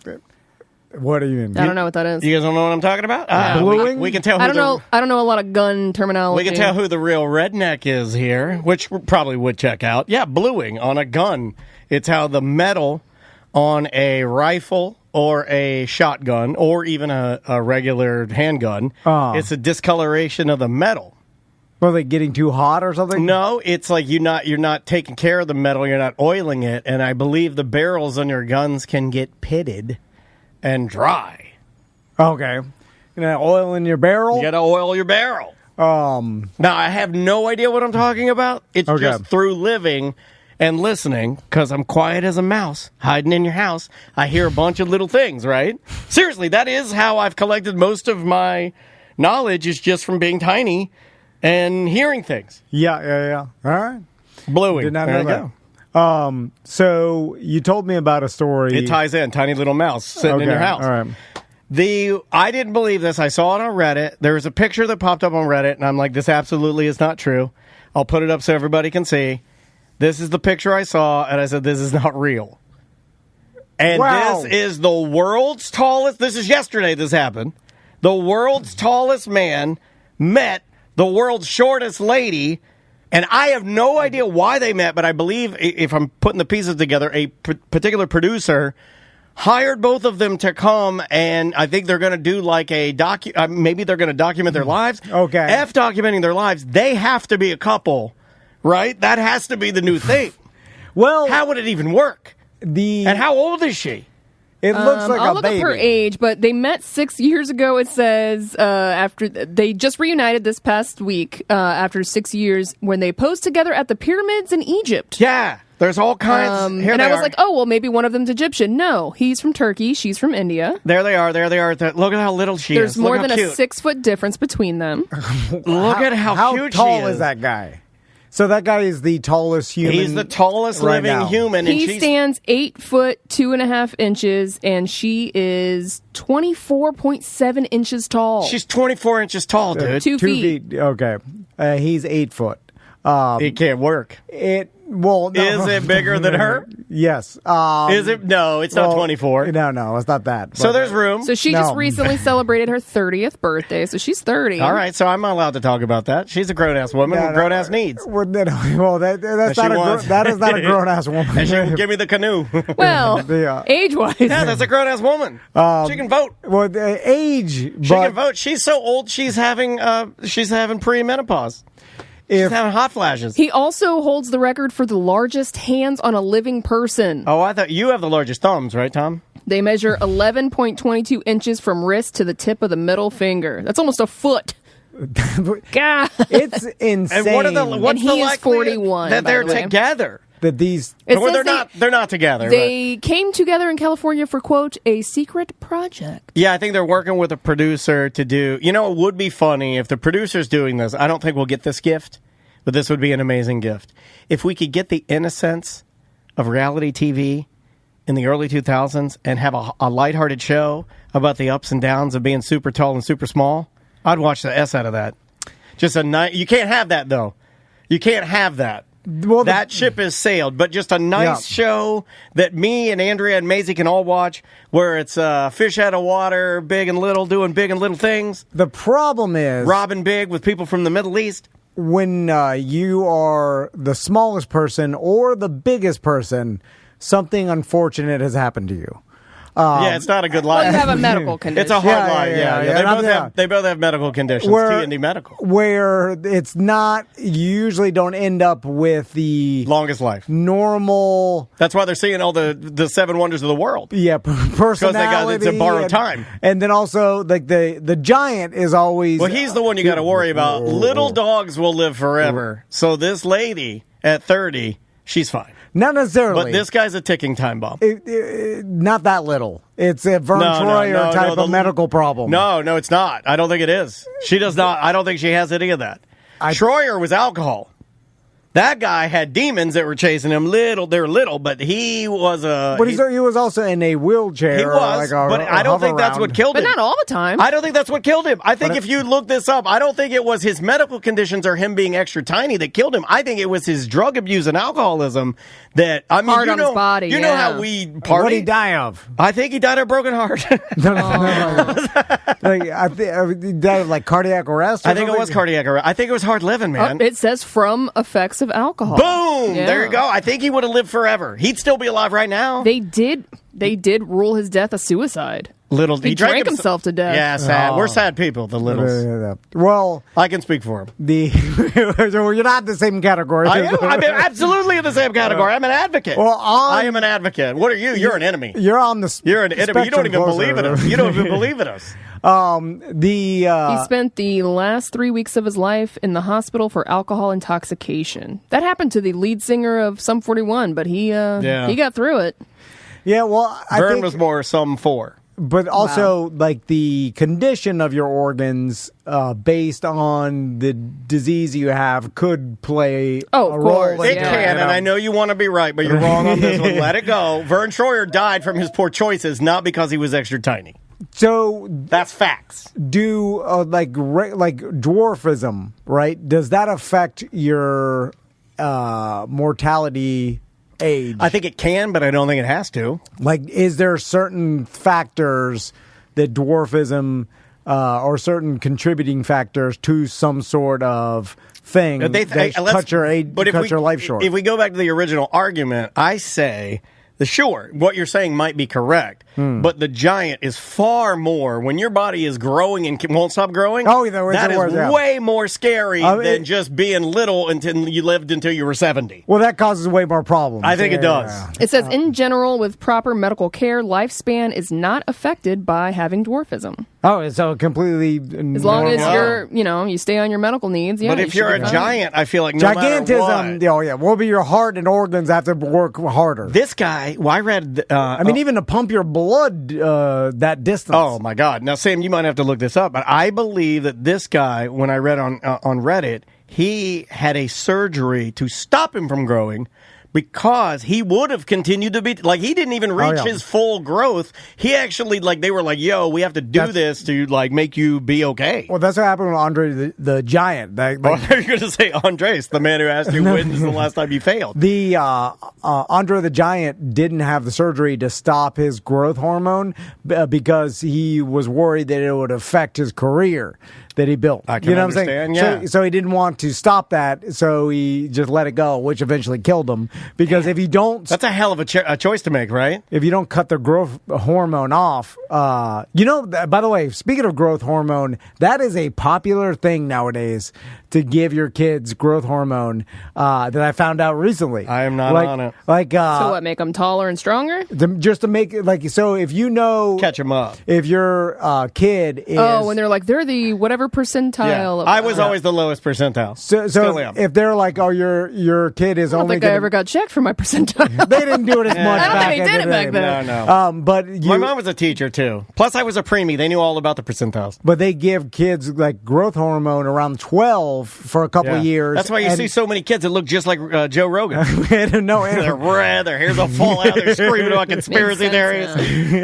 What do you mean? I don't know what that is. You guys don't know what I'm talking about? Bluing? We can tell who I don't know a lot of gun terminology. We can tell who the real redneck is here, which probably would check out. Yeah, bluing on a gun. It's how the metal on a rifle or a shotgun or even a regular handgun, it's a discoloration of the metal. Were they getting too hot or something? No, it's like you're not taking care of the metal, you're not oiling it, and I believe the barrels on your guns can get pitted and dry. Okay. You know, oil in your barrel? You got to oil your barrel. Now, I have no idea what I'm talking about. It's Okay. just through living and listening, because I'm quiet as a mouse, hiding in your house. I hear a bunch of little things, right? Seriously, that is how I've collected most of my knowledge, is just from being tiny and hearing things. Yeah. All right. Bluing. Did not There know you that. go. So you told me about a story. It ties in. Tiny little mouse sitting in your house. All right. I didn't believe this. I saw it on Reddit. There was a picture that popped up on Reddit, and I'm like, this absolutely is not true. I'll put it up so everybody can see. This is the picture I saw, and I said, this is not real. And Wow. this is the world's tallest. This is yesterday this happened. The world's tallest man met the world's shortest lady. And I have no idea why they met, but I believe, if I'm putting the pieces together, a particular producer hired both of them to come, and I think they're going to do like a maybe they're going to document their lives. Okay. F documenting their lives, they have to be a couple, right? That has to be the new thing. Well, How would it even work? And how old is she? It looks like I'll a look baby. up her age, but they met 6 years ago. It says after they just reunited this past week after 6 years when they posed together at the pyramids in Egypt. Yeah, there's all kinds. Here And they I was are. like, oh well, maybe one of them's Egyptian. No, he's from Turkey. She's from India. There they are. Look at how little she There's is. more Look than how a cute. 6 foot difference between them. Look at how cute tall she is. is that guy? So that guy is the tallest human. He's the tallest right living now. human. And He she's stands 8 foot 2.5 inches, and she is 24.7 inches tall. She's 24 inches tall, dude. 2 feet. Okay. He's 8 foot. It can't work. No. Is it bigger than her? Yes. Is it? No, it's not 24. No, it's not that. So But- there's room. So she No. just recently celebrated her 30th birthday, so she's 30. All right, so I'm allowed to talk about that. She's a grown-ass woman with grown-ass needs. Well, that's That not she a wants. that is not a grown ass woman. And she will give me the canoe. Well, Yeah. age-wise. Yeah, that's a grown-ass woman. She can vote. Well, the age, She can vote. She's so old. She's having premenopause. She's having hot flashes. He also holds the record for the largest hands on a living person. Oh, I thought you have the largest thumbs, right, Tom? They measure 11.22 inches from wrist to the tip of the middle finger. That's almost a foot. God. It's insane. And what's he the is likelihood 41, that by they're the way. together? That these... Well, they're not together. They came together in California for, quote, a secret project. Yeah, I think they're working with a producer to do... You know, it would be funny if the producer's doing this. I don't think we'll get this gift, but this would be an amazing gift. If we could get the innocence of reality TV in the early 2000s and have a lighthearted show about the ups and downs of being super tall and super small, I'd watch the S out of that. Just a night. You can't have that, though. You can't have that. Well, that ship has sailed, but just a nice show that me and Andrea and Maisie can all watch, where it's fish out of water, big and little, doing big and little things. The problem is... Robbing big with people from the Middle East. When you are the smallest person or the biggest person, something unfortunate has happened to you. Yeah, it's not a good life. Well, you have a medical condition. It's a hard life. Yeah. They both have medical conditions. T&D Medical. Where it's not, you usually don't end up with the longest life. Normal. That's why they're seeing all the seven wonders of the world. Yeah, personality. Because they got to borrow time. And then also, like the giant is always. Well, he's the one you got to worry about. Little dogs will live forever. So this lady at 30, she's fine. Not necessarily. But this guy's a ticking time bomb. Not that little. It's a Vern Troyer type of medical problem. No, it's not. I don't think it is. She does not. I don't think she has any of that. Troyer was alcohol. That guy had demons that were chasing him. They're little, but he was a... But he was also in a wheelchair. He was, but I don't think that's what killed him. But not all the time. I don't think that's what killed him. I think if you look this up, I don't think it was his medical conditions or him being extra tiny that killed him. I think it was his drug abuse and alcoholism that... I mean, hard on his body, You know how we party? What did he die of? I think he died of a broken heart. No. He died of like cardiac arrest? I think it was cardiac arrest. I think it was hard living, man. It says from effects of alcohol. Boom! Yeah. There you go. I think he would have lived forever. He'd still be alive right now. They did rule his death a suicide. He drank himself to death. Yeah, sad. We're sad people, the Littles. Well, I can speak for him. You're not in the same category. I am. I'm absolutely in the same category. I'm an advent. Well, I am an advocate. What are you? You're an enemy. You're on the You're an enemy. You don't even believe in us. You don't even believe in us. He spent the last 3 weeks of his life in the hospital for alcohol intoxication. That happened to the lead singer of Sum 41, but he got through it. Yeah, well, Vern was more Sum 4. But also, like, the condition of your organs based on the disease you have could play a role. It can, and I know you want to be right, but you're wrong on this one. Let it go. Vern Troyer died from his poor choices, not because he was extra tiny. So that's facts. Do like dwarfism, right? Does that affect your mortality age? I think it can, but I don't think it has to. Like, is there certain factors that dwarfism or certain contributing factors to some sort of thing that cut your age, cut your life short? If we go back to the original argument, I say... Sure, what you're saying might be correct, but the giant is far more, when your body is growing and won't stop growing, that is way more scary than just being little until you lived until you were 70. Well, that causes way more problems. I think it does. It says, in general, with proper medical care, lifespan is not affected by having dwarfism. Oh, so completely... As long as you stay on your medical needs, But if you're a giant, I feel like no gigantism, matter what... will be your heart and organs have to work harder. This guy... Well, I read... even to pump your blood that distance. Oh, my God. Now, Sam, you might have to look this up, but I believe that this guy, when I read on Reddit, he had a surgery to stop him from growing because he would have continued to be... Like, he didn't even reach his full growth. He actually, they were like, yo, we have to do this to, make you be okay. Well, that's what happened with Andre the Giant. You're going to say Andres, the man who asked you when is the last time you failed. The Andre the Giant didn't have the surgery to stop his growth hormone because he was worried that it would affect his career that he built. I can understand, yeah. So he didn't want to stop that, so he just let it go, which eventually killed him. Because if you don't... That's a hell of a choice to make, right? If you don't cut the growth hormone off... by the way, speaking of growth hormone, that is a popular thing nowadays to give your kids growth hormone that I found out recently. I am not on it. So what, make them taller and stronger? Just to make it so if you know, catch them up. If your kid is when they're like they're the whatever percentile. I was always the lowest percentile. So if they're like, oh, your kid is I don't only. think I ever got checked for my percentile. They didn't do it as much. I don't back think they in did the it day. back then. No. But my mom was a teacher too. Plus, I was a preemie. They knew all about the percentiles. But they give kids like growth hormone around 12 for a couple years. That's why you see so many kids that look just like Joe Rogan. No, they're red. Their hair's all fall out. They're screaming about conspiracy theories.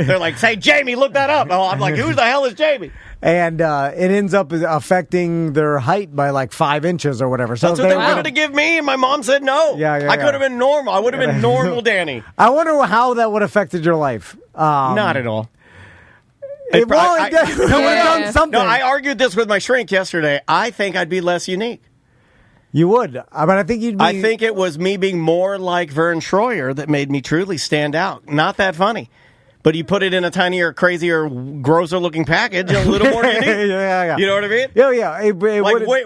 They're like, "Say, Jamie, look that up." Oh, I'm like, "Who the hell is Jamie?" And it ends up affecting their height by like 5 inches or whatever. So that's what they wanted to give me, and my mom said no. I could have been normal. I would have been normal, Danny. I wonder how that would have affected your life. Not at all. It would have done something. No, I argued this with my shrink yesterday. I think I'd be less unique. You would, but I think you'd be... I think it was me being more like Vern Troyer that made me truly stand out. Not that funny. But you put it in a tinier, crazier, grosser-looking package, a little more unique. Yeah. You know what I mean? Yeah.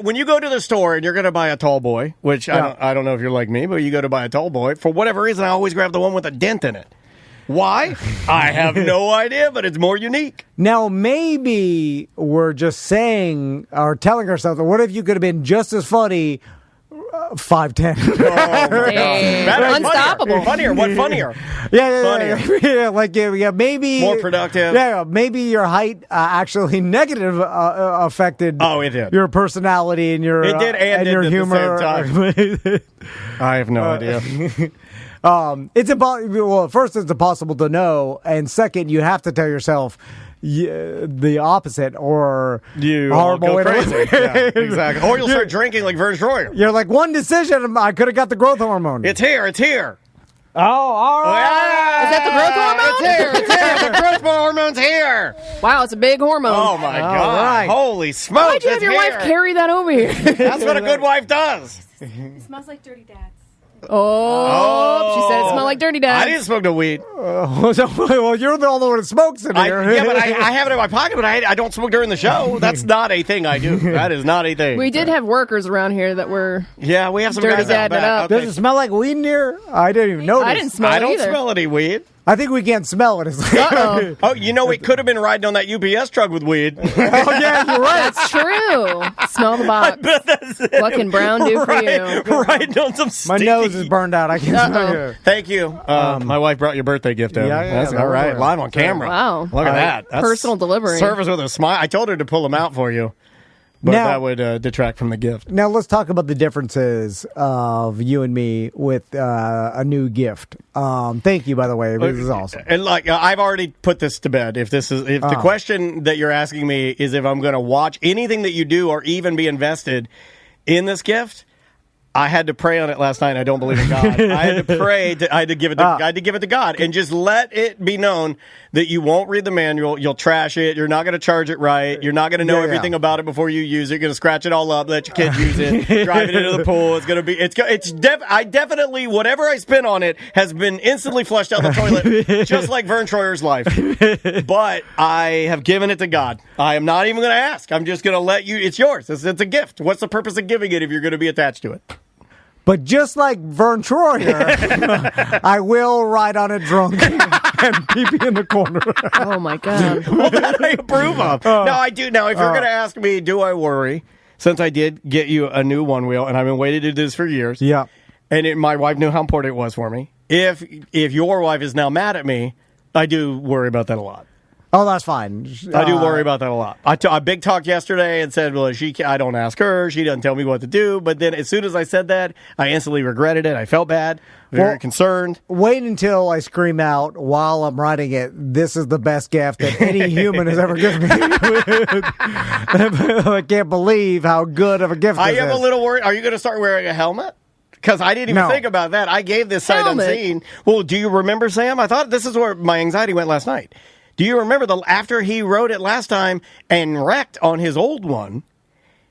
When you go to the store and you're going to buy a tall boy, which I don't know if you're like me, but you go to buy a tall boy, for whatever reason, I always grab the one with a dent in it. Why? I have no idea, but it's more unique. Now, maybe we're just saying or telling ourselves, what if you could have been just as funny 5'10"? Unstoppable. Funnier. What funnier? Yeah, maybe more productive. Yeah, maybe your height actually negative affected. Oh, it did. Your personality and your it did and your humor. At the same time. I have no idea. It's impossible. Well, first, it's impossible to know, and second, you have to tell yourself the opposite, or you horrible go crazy. Yeah, exactly. Or you'll start drinking like Vern Troyer. You're like, one decision, I could have got the growth hormone. It's here. Oh, all right. Yeah. Is that the growth hormone? It's here. The growth hormone's here. Wow, it's a big hormone. Oh my God! Right. Holy smokes! Why'd you have your wife carry that over here? That's what a good wife does. It smells like dirty dads. Oh, she said it smelled like dirty dads. I didn't smoke no weed. Well, you're the only one that smokes in here. But I have it in my pocket, but I don't smoke during the show. That's not a thing I do. That is not a thing. We did have workers around here that were we have some dirty guys out dadding it back. up. Does it smell like weed in here? I didn't even notice. I didn't smell it I don't either. smell any weed. I think we can't smell it. Uh-oh. Oh, it could have been riding on that UPS truck with weed. Oh, yeah, you're right. That's true. Smell the box. I bet that's it. What can brown do for you? Riding on some My sticky... nose is burned out. I can't smell it. Thank you. My wife brought your birthday gift over. That's all right. Live on camera. Wow. Look at that. That's personal delivery. Service with a smile. I told her to pull them out for you. But that would detract from the gift. Now, let's talk about the differences of you and me with a new gift. Thank you, by the way. This is awesome. And I've already put this to bed. If the question that you're asking me is if I'm going to watch anything that you do or even be invested in this gift, I had to pray on it last night. And I don't believe in God. I had to pray. I had to give it to God, and just let it be known that you won't read the manual. You'll trash it. You're not going to charge it right. You're not going to know everything about it before you use it. You're going to scratch it all up. Let your kids use it. Drive it into the pool. It's going to be. I definitely whatever I spent on it has been instantly flushed out the toilet, just like Vern Troyer's life. But I have given it to God. I am not even going to ask. I'm just going to let you. It's yours. It's a gift. What's the purpose of giving it if you're going to be attached to it? But just like Vern Troyer, I will ride on it drunk and pee in the corner. Oh, my God. Well, that I approve of. No, I do. Now, if you're going to ask me, do I worry, since I did get you a new one wheel, and I've been waiting to do this for years. Yeah. And my wife knew how important it was for me. If your wife is now mad at me, I do worry about that a lot. Oh, that's fine. I do worry about that a lot. I big talked yesterday and said, well, I don't ask her. She doesn't tell me what to do. But then as soon as I said that, I instantly regretted it. I felt bad, very concerned. Wait until I scream out while I'm writing it, this is the best gift that any human has ever given me. I can't believe how good of a gift this is. I am a little worried. Are you going to start wearing a helmet? Because I didn't even think about that. I gave this sight unseen. Well, do you remember, Sam? I thought this is where my anxiety went last night. Do you remember after he rode it last time and wrecked on his old one,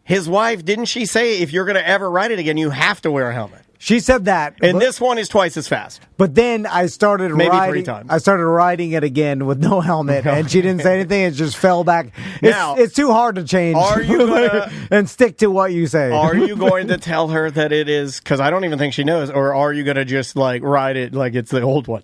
his wife, didn't she say, if you're going to ever ride it again, you have to wear a helmet? She said that. And this one is twice as fast. But then I started Maybe riding. 3 times. I started riding it again with no helmet, and she didn't say anything. It just fell back. Now, it's too hard to change. Are you gonna, and stick to what you say? Are you going to tell her that it is? Because I don't even think she knows. Or are you going to just like ride it like it's the old one?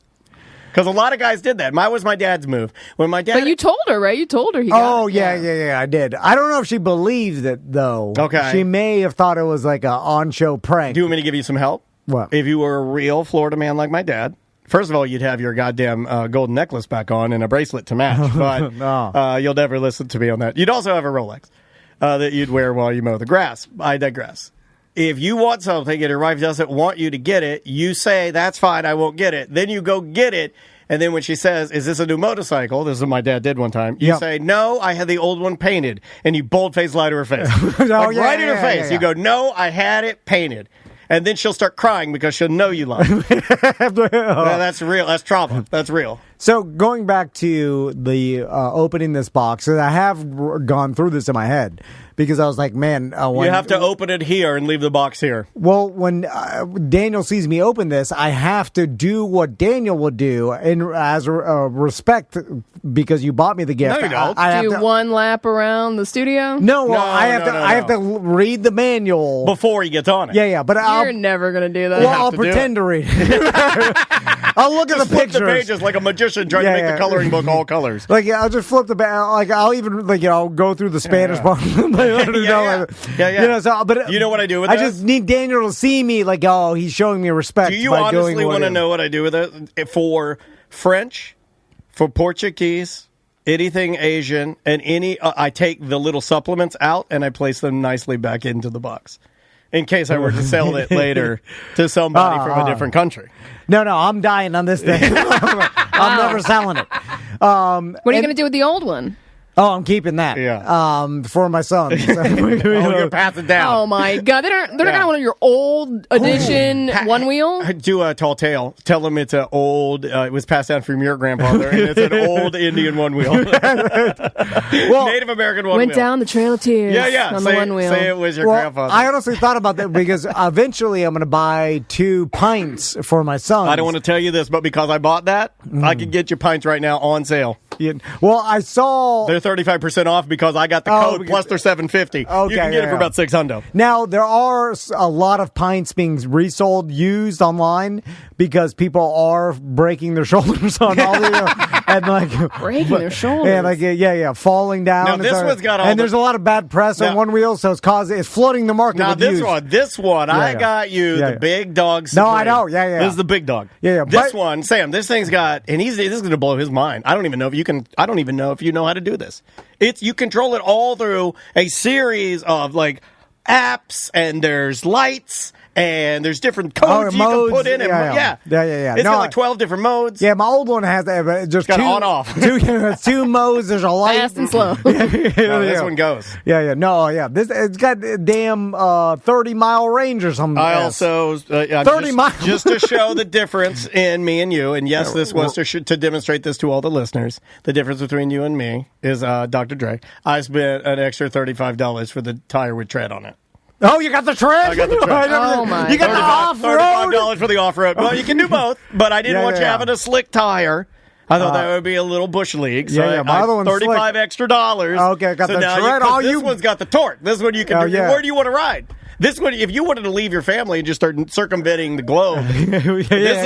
Because a lot of guys did that. Mine was my dad's move. When my dad, But you told her, right? You told her he got it. Yeah, I did. I don't know if she believes it though. Okay. She may have thought it was like a on-show prank. Do you want me to give you some help? What? If you were a real Florida man like my dad, first of all, you'd have your goddamn golden necklace back on and a bracelet to match. But No. you'll never listen to me on that. You'd also have a Rolex that you'd wear while you mow the grass. I digress. If you want something and your wife doesn't want you to get it, you say, that's fine, I won't get it. Then you go get it. And then when she says, is this a new motorcycle? This is what my dad did one time. You say, no, I had the old one painted. And you bold-faced lie to her face. Right in her face. You go, no, I had it painted. And then she'll start crying because she'll know you lied. That's real. That's trauma. That's real. So going back to the opening this box, and I have gone through this in my head because I was like, man, you have to open it here and leave the box here. Well, when Daniel sees me open this, I have to do what Daniel would do as respect because you bought me the gift. No, you don't. I have Do to, one lap around the studio? No, I have to read the manual before he gets on it. Yeah, but You're never going to do that. I'll pretend to read it. I'll look at the flip pictures. the pages like a magician trying to make the coloring book all colors. Like I'll just flip the like I'll even go through the Spanish part. But you know what I do with I this? just need Daniel to see me like, oh, he's showing me respect. Do you by honestly doing want to know what I do with it? For French, for Portuguese, anything Asian, and any, I take the little supplements out and I place them nicely back into the box. In case I were to sell it later to somebody from a different country. No, I'm dying on this thing. I'm never selling it. What are you going to do with the old one? Oh, I'm keeping that. Yeah. For my son. You're passing down. Oh my God! They're not going to want your old edition one wheel. Do a tall tale. Tell them it's an old. It was passed down from your grandfather, and it's an old Indian one wheel. Native American one wheel. Went down the Trail of Tears. Yeah. On the one wheel. Say it was your grandfather. I honestly thought about that because eventually I'm going to buy 2 pints for my son. I don't want to tell you this, but because I bought that, I can get you pints right now on sale. Well, I saw they're 35% off because I got the code plus they're $750. Okay, you can get it for about $600. Now there are a lot of pints being resold, used online because people are breaking their shoulders on all the and like breaking their shoulders. Yeah, falling down. Now this one's got all there's a lot of bad press on one wheel, so it's flooding the market. Now with this one, I got you the big dog. No, I know. Yeah. This is the big dog. Yeah. This one, Sam. This thing's got, and this is going to blow his mind. I don't even know if you can. I don't even know if you know how to do this. You control it all through a series of like apps, and there's lights. And there's different codes you can put in. Yeah. It's got like 12 different modes. Yeah, my old one has that, but just got 2 on-off. 2 modes. There's a light. Fast and slow. This one goes. Yeah. No, yeah. It's got a damn 30-mile range or something. I also 30 miles just to show the difference in me and you. And yes, this was to demonstrate this to all the listeners. The difference between you and me is Dr. Dre. I spent an extra $35 for the tire with tread on it. Oh, you got the tread? I got the tread. Oh, my. You got the off-road? $35 for the off-road. Well, you can do both, but I didn't want you having a slick tire. I thought that would be a little bush league. So my other one's $35 slick. extra dollars. Okay, got so the now tread. This one's got the torque. This one you can do. Where do you want to ride? This one, if you wanted to leave your family and just start circumventing the globe, this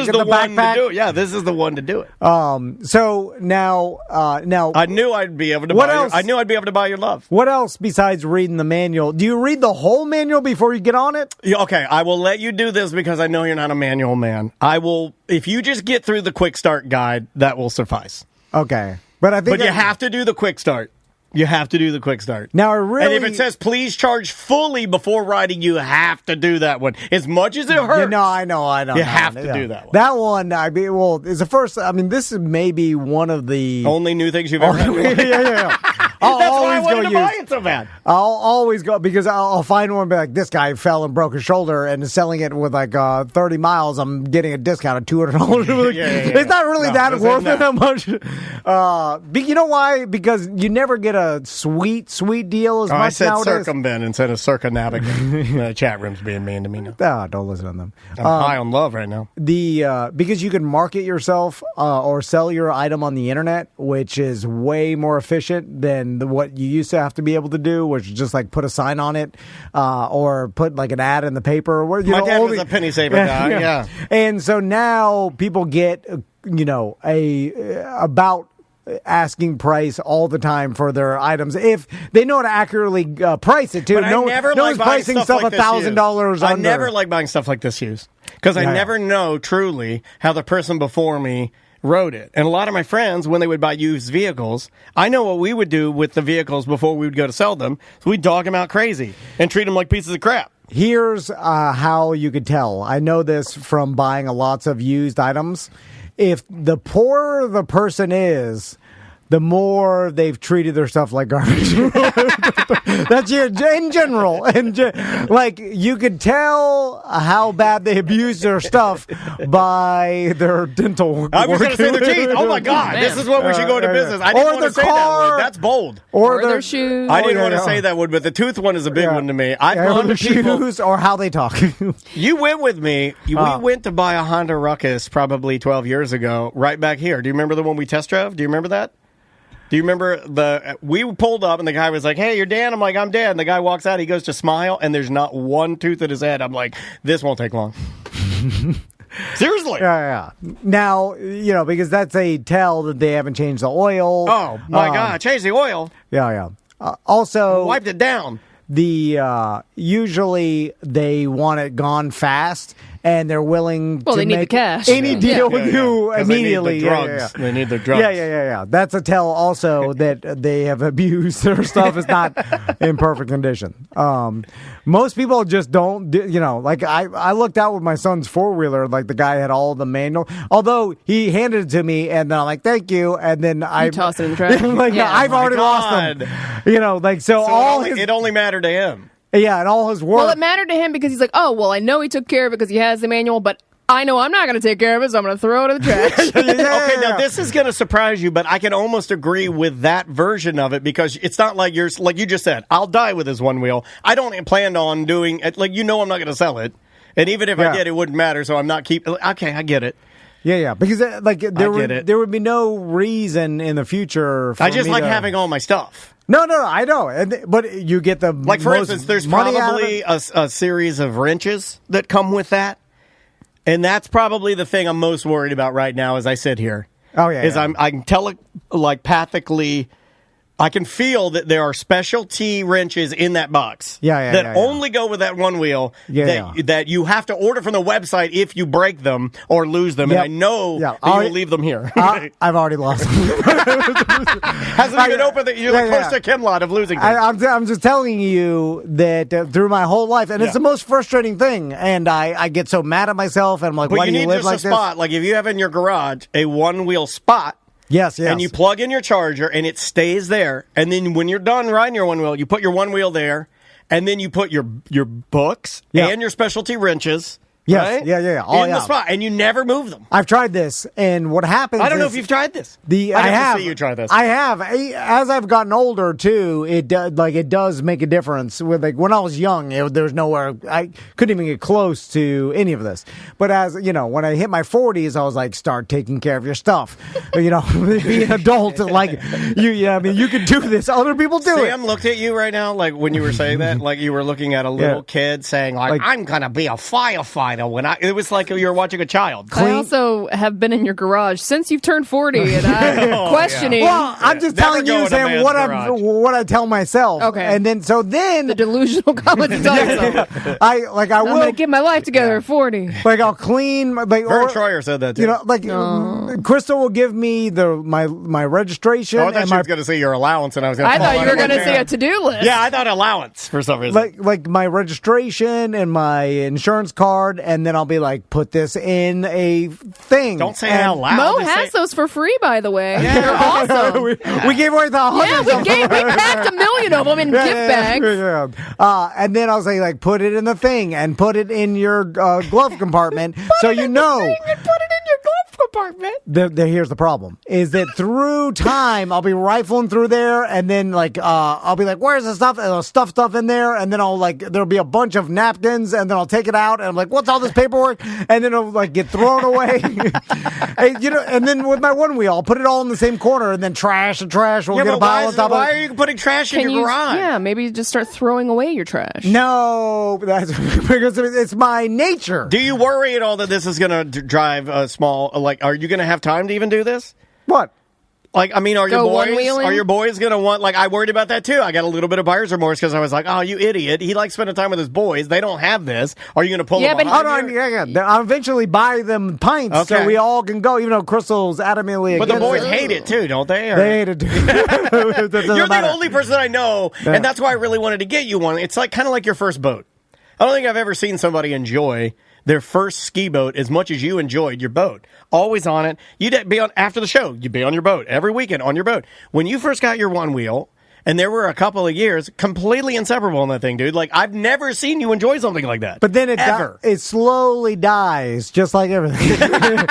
is the one to do it. Yeah, this is the one to do it. So now, I knew I'd be able to. I knew I'd be able to buy your love. What else besides reading the manual? Do you read the whole manual before you get on it? Okay, I will let you do this because I know you're not a manual man. I will, if you just get through the quick start guide, that will suffice. Okay, but you have to do the quick start. You have to do the quick start. Now, and if it says please charge fully before riding, you have to do that one. As much as it hurts. Yeah, no, I know. You have to do that one. That one, is the first. I mean, this is maybe one of the only new things you've ever had. Yeah. I'll That's why I always wanted go to buy used. it so bad. I'll always go because I'll find one and be like, this guy fell and broke his shoulder and is selling it with like 30 miles. I'm getting a discount of $200. It's not really that worth it that much. You know why? Because you never get a sweet deal as much I said nowadays. circumvent instead of circumnavigate. The chat room's being mean to me now. Don't listen to them. I'm high on love right now. Because you can market yourself or sell your item on the internet, which is way more efficient than what you used to have to be able to do, which is just like put a sign on it or put like an ad in the paper. Where, My dad was a penny saver guy. Yeah. And so now people get about asking price all the time for their items if they know how to accurately price it too. But I never no like one's pricing stuff like $1,000. I never like buying stuff like this used because I never know truly how the person before me wrote it. And a lot of my friends, when they would buy used vehicles, I know what we would do with the vehicles before we would go to sell them. So we'd dog them out crazy and treat them like pieces of crap. Here's how you could tell. I know this from buying lots of used items. If the poorer the person is, the more they've treated their stuff like garbage. That's in general. Like, you could tell how bad they abuse their stuff by their dental. I was going to say their teeth. Oh, my God. This is what we should go into business. I didn't want to say that one. That's bold. Or their shoes. I didn't want to say that one, but the tooth one is a big one to me. I've gone to people. Shoes or how they talk. You went with me. We went to buy a Honda Ruckus probably 12 years ago, right back here. Do you remember the one we test drove? Do you remember that? Do you remember we pulled up and the guy was like, "Hey, you're Dan." I'm like, "I'm Dan." And the guy walks out. He goes to smile, and there's not one tooth in his head. I'm like, "This won't take long." Seriously. Yeah. Now, because that's a tell that they haven't changed the oil. Oh my God! Change the oil. Yeah. Also, wiped it down. Usually they want it gone fast, and they're willing to they need make the cash. any deal with you immediately. They need the drugs. Yeah. That's a tell also that they have abused their stuff is not in perfect condition. Most people just don't, like I looked out with my son's four-wheeler, like the guy had all the manual, although he handed it to me, and then I'm like, thank you, and then I tossed it in the trash. I've already lost them. So all it only mattered to him. Yeah, and all his work. Well, it mattered to him because he's like, oh, well, I know he took care of it because he has the manual, but I know I'm not going to take care of it, so I'm going to throw it in the trash. Okay, now this is going to surprise you, but I can almost agree with that version of it because it's not like like you just said, I'll die with this one wheel. I don't plan on doing it. Like, I'm not going to sell it. And even if I did, it wouldn't matter, so I'm not keeping. Okay, I get it. Yeah, because there would be no reason in the future for I just like having all my stuff. No, I know. But you get the like, for instance, there's probably a series of wrenches that come with that. And that's probably the thing I'm most worried about right now as I sit here. Oh, yeah. I can telepathically, I can feel that there are specialty wrenches in that box. That only go with that one wheel. That you have to order from the website if you break them or lose them. And I know that you will leave them here. I've already lost them. Hasn't even opened. You're close to Kimlot of losing things. I'm just telling you that through my whole life, and it's the most frustrating thing. And I get so mad at myself, and I'm like, why do you live like this? But you need just a spot. Like if you have in your garage a one-wheel spot. Yes. And you plug in your charger, and it stays there. And then when you're done riding your one wheel, you put your one wheel there, and then you put your books and your specialty wrenches. Yes. Right? Yeah. In the spot, and you never move them. I've tried this, and what happens I don't know if you've tried this. I have. See you try this. I have. As I've gotten older, too, it does make a difference. With when I was young, there's nowhere, I couldn't even get close to any of this. But as, when I hit my 40s, I was like, start taking care of your stuff. Be an adult. You can do this. Other people do it. Sam looked at you right now, like when you were saying that, like you were looking at a little kid saying, like I'm going to be a firefighter. It was like you were watching a child. I also have been in your garage since you've turned 40, and I'm questioning. Well, I'm just telling you, Sam, what I tell myself. Okay. And then the delusional comments you tell yourself. I'm going to get my life together at 40. Like I'll clean. Vern Troyer said that too. Crystal will give me my registration. I thought she was going to say your allowance, and I was going to. I thought you were going to say a to-do list. Yeah, I thought allowance for some reason. Like my registration and my insurance card. and then I'll be like, put this in a thing. Don't say it out loud. Mo Just has say- those for free, by the way. They're awesome. we gave away the hundreds. We packed 1 million of them in gift bags. And then I'll say, like, put it in the thing and put it in your glove compartment, so you know. Put it in your glove compartment. Here's the problem: is that through time I'll be rifling through there, and then like I'll be like, "Where's the stuff?" And I'll stuff stuff in there, and then I'll like there'll be a bunch of napkins, and then I'll take it out, and I'm like, "What's all this paperwork?" And then it'll like get thrown away. And, and then with my one wheel, I'll put it all in the same corner, and then trash. We'll get a pile on top of it. Why are you putting trash in your garage? Yeah, maybe just start throwing away your trash. No, that's because it's my nature. Do you worry at all that this is going to drive a small? Like, are you going to have time to even do this? What? Like, I mean, are your one-wheeling? boys going to want, like, I worried about that too. I got a little bit of buyer's remorse because I was like, oh, you idiot. He likes spending time with his boys. They don't have this. Are you going to pull them behind you? I'll eventually buy them pints so we all can go, even though Crystal's adamantly But the boys hate it too, don't they? They hate it too. You're the only person I know, and that's why I really wanted to get you one. It's like kind of like your first boat. I don't think I've ever seen somebody enjoy their first ski boat as much as you enjoyed your boat. Always on it. You'd be on after the show. You'd be on your boat every weekend on your boat. When you first got your one wheel, and there were a couple of years completely inseparable on that thing, dude. Like I've never seen you enjoy something like that. But then it slowly dies, just like everything.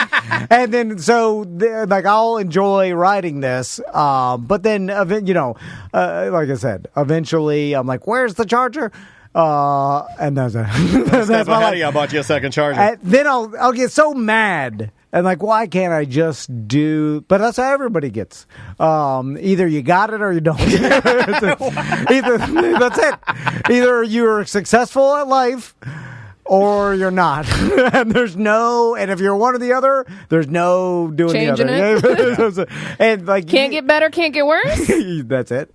And then like I'll enjoy riding this, but then like I said, eventually I'm like, where's the charger? And that's my life. I bought you a second charger. And then I'll get so mad and like, why can't I just do? But that's how everybody gets. Either you got it or you don't. That's it. Either you're successful at life or you're not. And and if you're one or the other, there's no doing Changing the other. it. And like Can't get better, can't get worse. That's it.